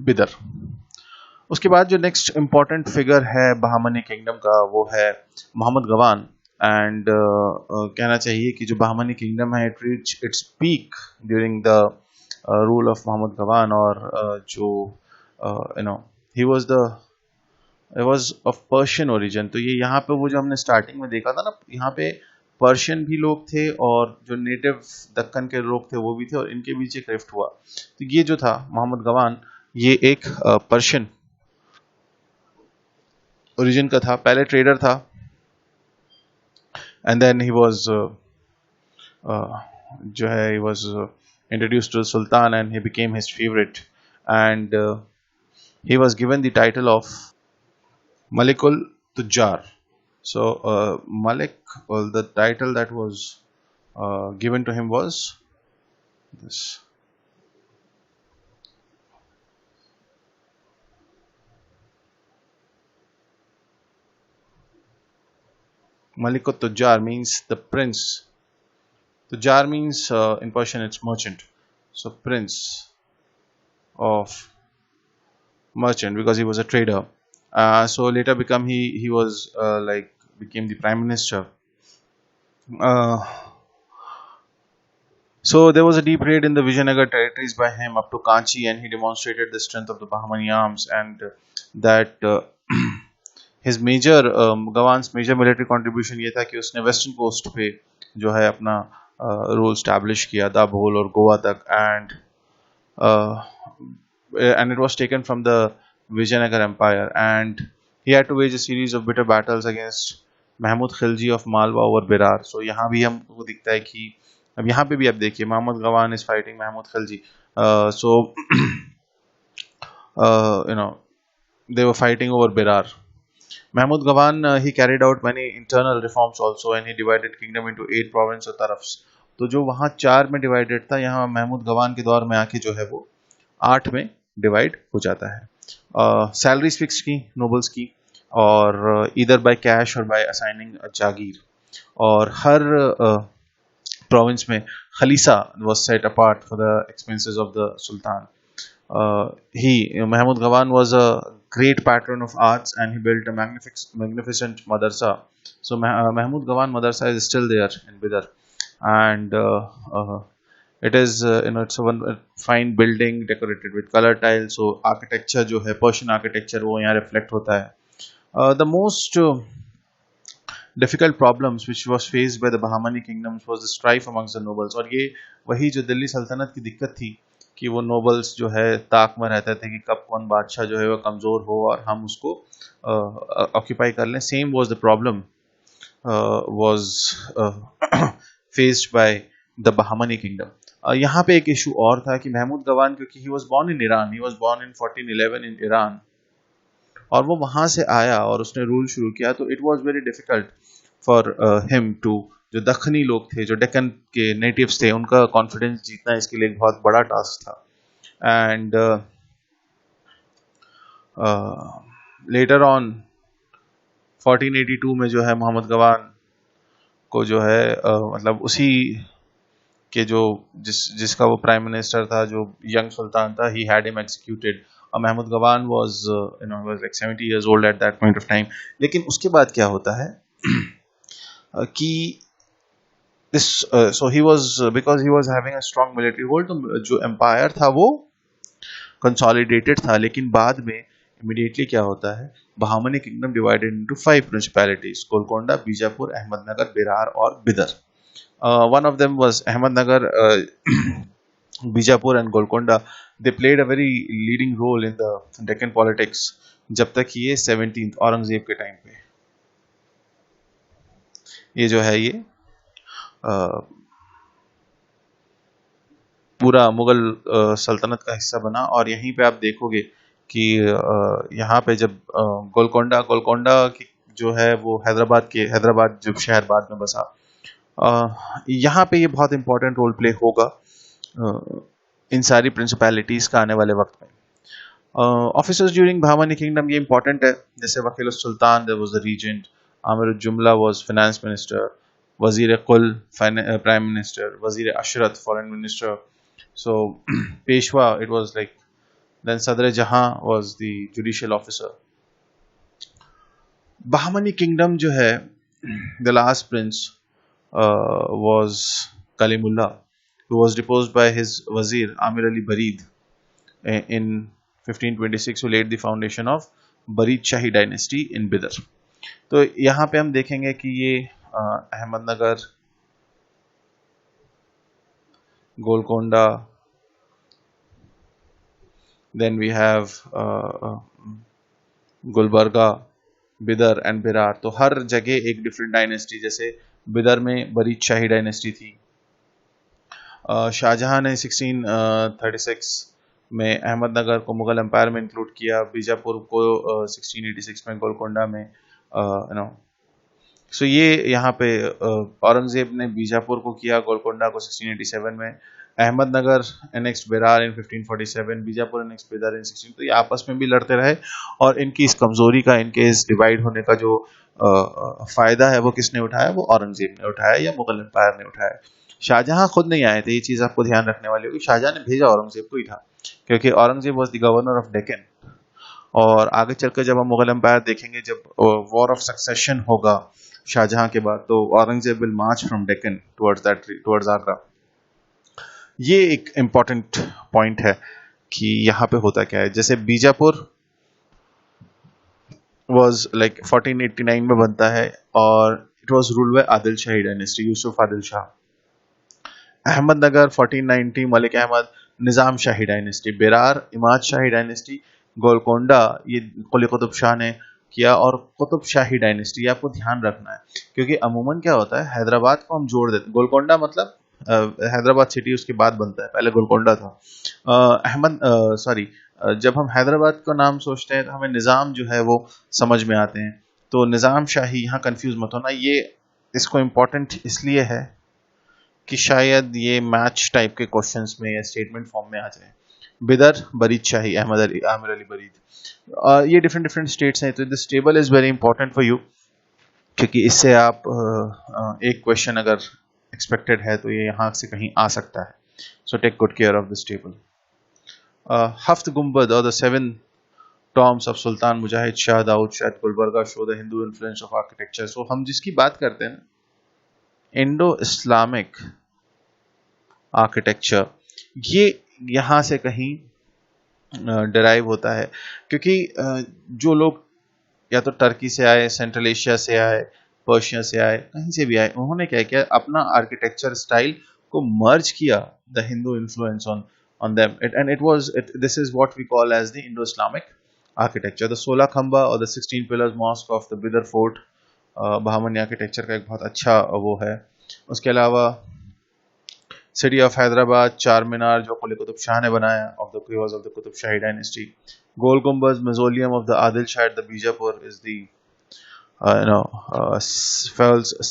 Bidar. उसके बाद जो नेक्स्ट इंपॉर्टेंट फिगर है बहामनी किंगडम का वो है मोहम्मद गवान. एंड कहना चाहिए कि जो बहामनी किंगडम है it reach its peak during the rule of Mohammad Gawan, और जो he was of Persian origin. तो ये यहाँ पे वो जो हमने स्टार्टिंग में देखा था ना, यहाँ पे पर्शियन भी लोग थे और जो नेटिव दक्कन के लोग थे वो भी थे, और इनके बीच एक रिफ्ट हुआ. तो ये जो था मोहम्मद गवान, ये एक पर्शियन ओरिजिन का था, पहले ट्रेडर था, एंड देन ही वाज जो है he was introduced to sultan and he became his favourite, and he was given the title of Malikul Tujjar. So Malik, well, the title that was given to him was this. Malikut Tujjar means the prince. Tujjar means in Persian it's merchant. So prince of merchant, because he was a trader. So later he was became the prime minister. So there was a deep raid in the Vijayanagar territories by him up to Kanchi, and he demonstrated the strength of the Bahmani arms, and that his major Gawan's major military contribution ये था कि उसने western coast पे जो है अपना rule establish किया, दाभोल और गोवा तक, and it was taken from the Vijayanagar Empire, and he had to wage a series of bitter battles against Mahmud Khilji of Malwa over Berar. So यहाँ भी हमको दिखता है कि अब यहाँ पे भी आप देखिए Mohammad Gawan is fighting Mahmud Khilji. So they were fighting over Berar. Mahmud Gawan he carried out many internal reforms also, and he divided kingdom into 8 provinces or tarafs. तो जो वहाँ 4 में डिवाइडेड था, यहाँ महमूद गवान के दौर में आके जो है वो 8 में डिवाइड हो जाता है. सैलरीज फिक्स की नोबल्स की, और इधर बाय कैश और बाय असाइनिंग जागीर, और हर प्रोविंस में khalisa was set apart for the expenses of the sultan. Mahmud Gawan was a great patron of arts, and he built a magnificent madrasa. So Mahmud Gawan Madrasa is still there in Bidar, and it is it's a one fine building decorated with color tiles. So architecture जो है Persian architecture वो यहाँ reflect होता है. The most difficult problems which was faced by the Bahmani kingdoms was the strife amongst the nobles. और ये वही जो दिल्ली सल्तनत की दिक्कत थी कि वो नोबल्स जो है ताक में रहते थे कि कब कौन बादशाह जो है वो कमज़ोर हो और हम उसको ऑक्यूपाई कर लें. Same was the problem was faced by the Bahmani kingdom. यहाँ पे एक इशू और था कि महमूद गवान, क्योंकि he was born in Iran, he was born in 1411 in Iran, और वो वहां से आया और उसने रूल शुरू किया, तो it was very difficult for him to, जो दखनी लोग थे, जो डेक्कन के नेटिव्स थे, उनका कॉन्फिडेंस जीतना इसके लिए एक बहुत बड़ा टास्क था. एंड लेटर ऑन 1482 में जो है मोहम्मद गवान को जो है मतलब उसी के जो जिसका वो प्राइम मिनिस्टर था, जो यंग सुल्तान था, he had him executed. Mahmud Gawan was was like 70 years old at that point of time. लेकिन उसके बाद क्या होता है कि this so he was, because he was having a strong military hold, तो जो एम्पायर था वो कंसोलिडेटेड था. लेकिन बाद में इमीडिएटली क्या होता है, Bahmani kingdom divided into 5 principalities: Golconda, Bijapur, Ahmednagar, Berar और Bidar. One of them was Ahmednagar, Bijapur and Golconda. They played a very leading role in the Deccan politics जब तक ये 17th औरंगजेब के टाइम पे ये जो है ये पूरा मुगल सल्तनत का हिस्सा बना. और यहीं पे आप देखोगे कि यहाँ पे जब गोलकोंडा की जो है वो हैदराबाद जब शहर बाद में बसा, यहाँ पे ये बहुत इंपॉर्टेंट रोल प्ले होगा इन सारी प्रिंसिपैलिटीज का आने वाले वक्त में. ऑफिसर्स ड्यूरिंग बहामनी किंगडम ये इंपॉर्टेंट है, जैसे Vakil Sultan there was the regent, Amir Jumla was finance minister, Wazir Kul prime minister, Wazir Ashraf foreign minister. So Peshwa it was like, then Sadr Jahan was the judicial officer. Bahmani kingdom जो है, the last prince was Kalimullah, who was deposed by his wazir Amir Ali Barid in 1526, who laid the foundation of Barid Shahi dynasty in Bidar. तो यहाँ पे हम देखेंगे कि ये Ahmednagar, Golconda, then we have Gulbarga, Bidar and बिरार. तो हर जगह एक डिफरेंट डायनेस्टी, जैसे बिदर में बरीद शाही डायनेस्टी थी. शाहजहां ने 1636 में अहमदनगर को मुगल एम्पायर में इंक्लूड किया, बीजापुर को 1686 में गोलकोंडा में सो ये यहाँ पे औरंगजेब ने बीजापुर को किया, गोलकोंडा को 1687 में, अहमदनगर एनेक्स्ड बिरार इन 1547, बीजापुर एनेक्स्ड बिदर इन 16. तो ये आपस में भी लड़ते रहे, और इनकी इस कमजोरी का, इनके इस डिवाइड होने का जो फायदा है वो किसने उठाया, वो औरंगजेब ने उठाया या मुगल एम्पायर ने उठाया. शाहजहां खुद नहीं आए थे, ये चीज आपको ध्यान रखने वाली होगी. शाहजहां ने भेजा औरंगजेब को ही था, क्योंकि Aurangzeb was the governor of Deccan. और आगे चलकर जब हम मुगल एम्पायर देखेंगे, जब वॉर ऑफ सक्सेशन होगा शाहजहां के बाद, तो Aurangzeb will March from Deccan towards Agra. ये एक इंपॉर्टेंट पॉइंट है कि यहाँ पे होता क्या है. जैसे बीजापुर was like 1489 में बनता है, और it was ruled by Adil Shahi dynasty, Yusuf Adil Shah. Ahmednagar 1490 Malik Ahmad, Nizam Shahi dynasty. Berar Imad Shahi dynasty. Golconda ये कुली कुतुब शाह ने किया, और कुतुब शाही डायनेस्टी. आपको ध्यान रखना है, क्योंकि अमूमन क्या होता है, हैदराबाद को हम जोड़ देते. गोलकोंडा मतलब हैदराबाद सिटी उसके बाद बनता है, पहले गोलकोंडा था. जब हम हैदराबाद का नाम सोचते हैं तो हमें निज़ाम जो है वो समझ में आते हैं. तो निज़ाम शाही, यहाँ कंफ्यूज मत होना. ये इसको इम्पोर्टेंट इसलिए है कि शायद ये मैच टाइप के क्वेश्चंस में या स्टेटमेंट फॉर्म में आ जाए. बिदर बरीद शाही, आमिर अली बरीद. ये डिफरेंट स्टेट्स हैं. तो this table is very important for you, क्योंकि इससे आप एक क्वेश्चन अगर एक्सपेक्टेड है तो ये यहाँ से कहीं आ सकता है. So take good care of this table. Haft Gumbad or the seven tombs of Sultan Mujahid Shah Daud Shah at Gulbarga show the Hindu influence of architecture. So हम जिसकी बात करते हैं ना, इंडो इस्लामिक आर्किटेक्चर, ये यहाँ से कहीं डिराइव होता है, क्योंकि जो लोग या तो टर्की से आए, सेंट्रल एशिया से आए, पर्शिया से आए, कहीं से भी आए, उन्होंने क्या किया, अपना आर्किटेक्चर स्टाइल को मर्ज किया the Hindu influence on them, and this is what we call as the Indo-Islamic architecture. The Sola Khamba or the 16 pillars mosque of the Bidar Fort Bahmani architecture का एक बहुत अच्छा वो है. उसके अलावा सिटी ऑफ हैदराबाद, चार मीनार जो कुली कुतुब शाह ने बनाया, ऑफ द क्यूज ऑफ द Qutub Shahi dynasty. Gol Gumbaz mausoleum of the Adil Shah at the Bijapur is the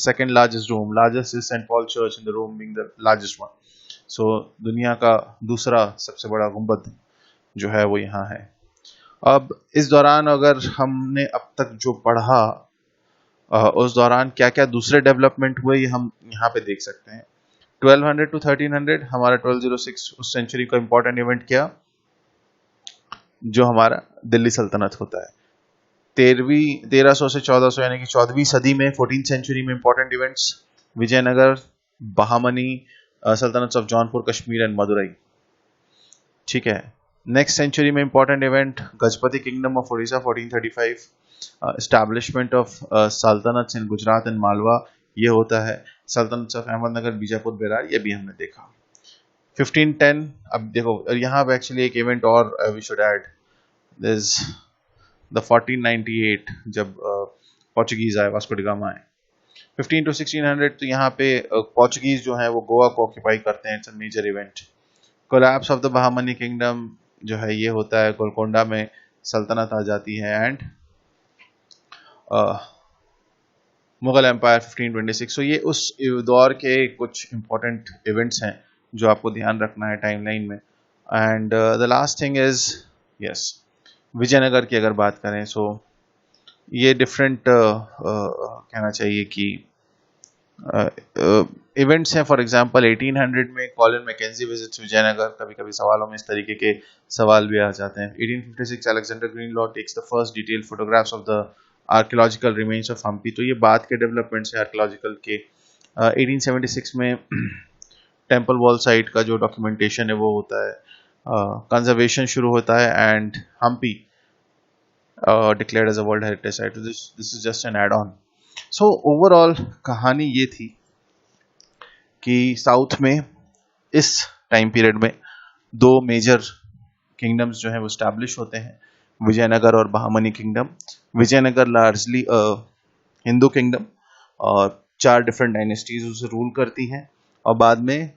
second largest room. Largest is St. Paul Church, in the room being the largest one. So दुनिया का दूसरा सबसे बड़ा गुम्बद जो है वो यहाँ है. अब इस दौरान अगर हमने अब तक जो पढ़ा, उस दौरान क्या क्या दूसरे डेवलपमेंट हुए, ये हम यहाँ पे देख सकते हैं. 1200 to 1300 हमारा 1206 उस सेंचुरी का इंपॉर्टेंट इवेंट किया, जो हमारा दिल्ली सल्तनत होता है. 1300 से 1400 यानी कि 14वीं सदी में, 14th सेंचुरी में इंपॉर्टेंट इवेंट्स विजयनगर, बहामनी सल्तनत ऑफ जौनपुर, कश्मीर एंड मदुरई. ठीक है. नेक्स्ट सेंचुरी में important event Gajapati kingdom of Orissa 1435, establishment of सल्तनत इन गुजरात एंड मालवा, ये होता है. सल्तनत ऑफ अहमदनगर, बीजापुर, बेरार, ये भी हमने देखा. 1510, अब देखो यहाँ पे एक्चुअली एक इवेंट और we should add, this the 1498 जब पोर्चुगीज आए, वास्को डी गामा आए. 15 to 1600 तो यहाँ पे पोर्चुगीज जो है वो गोवा को ऑक्यूपाई करते हैं. It's a major event. Collapse of the Bahmani kingdom जो है ये होता है, गोलकोंडा में सल्तनत आ जाती है. And Mughal empire 1526. सो ये उस दौर के कुछ इंपॉर्टेंट इवेंट्स हैं जो आपको ध्यान रखना है टाइमलाइन में. And the last thing is, yes, Vijayanagara की अगर बात करें, सो ये डिफरेंट कहना चाहिए कि इवेंट्स हैं. फॉर एग्जांपल 1800 में कॉलिन मैकेंजी विजिट्स विजयनगर. कभी कभी सवालों में इस तरीके के सवाल भी आ जाते हैं. 1856 Alexander Greenlaw takes the first detail photographs of the archaeological remains of Hampi. तो ये बाद के डेवलपमेंट्स है आर्कियोलॉजिकल के. 1876 में टेम्पल वॉल साइट का जो डॉक्यूमेंटेशन है वो होता है, कंजर्वेशन शुरू होता है, and Hampi declared as a World Heritage Site. So this is just an add-on. So overall कहानी ये थी कि साउथ में इस टाइम पीरियड में दो मेजर किंगडम्स जो हैं वो स्टैब्लिश होते हैं, विजयनगर और Bahmani kingdom. Vijayanagara largely Hindu kingdom और 4 डिफरेंट डायनेस्टीज उसे रूल करती हैं और बाद में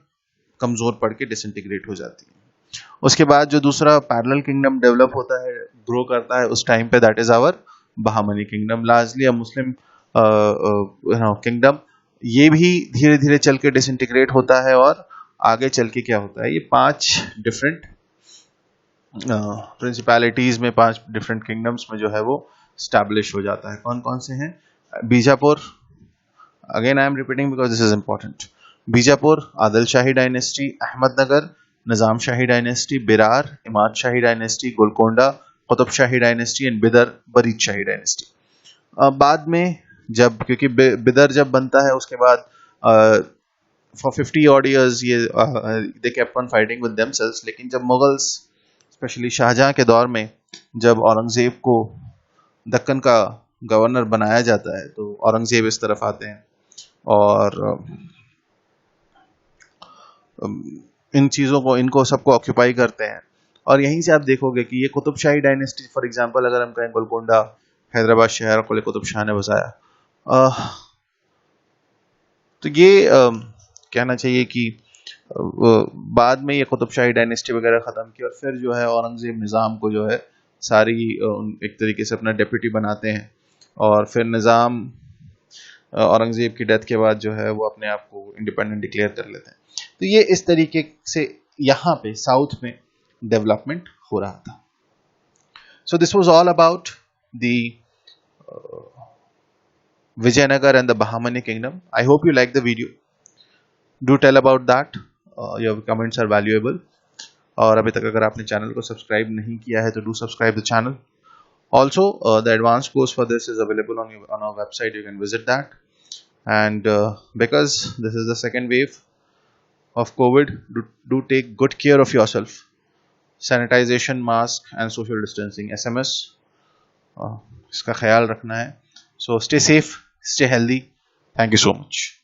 कमजोर पड़ के डिसइंटीग्रेट हो जाती है. उसके बाद जो दूसरा पैरेलल किंगडम डेवलप होता है, ग्रो करता है उस टाइम पे, that is our Bahmani kingdom, largely a Muslim kingdom. ये भी धीरे धीरे चल के डिसइंटीग्रेट होता है और आगे चल के क्या होता है, ये 5 डिफरेंट प्रिंसिपैलिटीज में, 5 डिफरेंट किंगडम्स में जो है वो स्टैब्लिश हो जाता है. कौन कौन से हैं? Bijapur, again I am repeating because this is important. Bijapur Adil Shahi dynasty, Ahmadnagar Nizam Shahi dynasty, Berar Imad Shahi dynasty, Golconda Qutub Shahi dynasty and Bidar Barid Shahi dynasty. बाद में जब, क्योंकि बिदर जब बनता है उसके बाद फॉर 50 odd years ये they kept on fighting with themselves. लेकिन जब मुगल्स स्पेशली शाहजहां के दौर में जब औरंगजेब को दक्कन का गवर्नर बनाया जाता है तो औरंगजेब इस तरफ आते हैं और इन चीज़ों को, इनको सबको ऑक्यूपाई करते हैं. और यहीं से आप देखोगे कि ये Qutub Shahi dynasty, for example अगर हम कहें गोलकोंडा हैदराबाद शहर को कुतुब शाह ने बसाया, तो ये कहना चाहिए कि बाद में ये कुतुब शाही डायनेस्टी वगैरह ख़त्म की और फिर जो है औरंगजेब निज़ाम को जो है सारी एक तरीके से अपना डेप्यूटी बनाते हैं और फिर निज़ाम औरंगजेब की डेथ के बाद जो है वो अपने आप को इंडिपेंडेंट डिक्लेयर कर लेते हैं. तो ये इस तरीके से यहाँ पे साउथ में डेवलपमेंट हो रहा था. सो this was all about the Vijayanagar and the Bahamani kingdom. I hope you like the video. Do tell about that. Your comments are valuable. और अभी तक अगर आपने चैनल को सब्सक्राइब नहीं किया है तो do subscribe the channel. Also, the advanced course for this is available on our website. You can visit that. And because this is the second wave of COVID, do take good care of yourself. Sanitization, mask, and social distancing. SMS. इसका ख्याल रखना है. So stay safe, stay healthy. Thank you so much.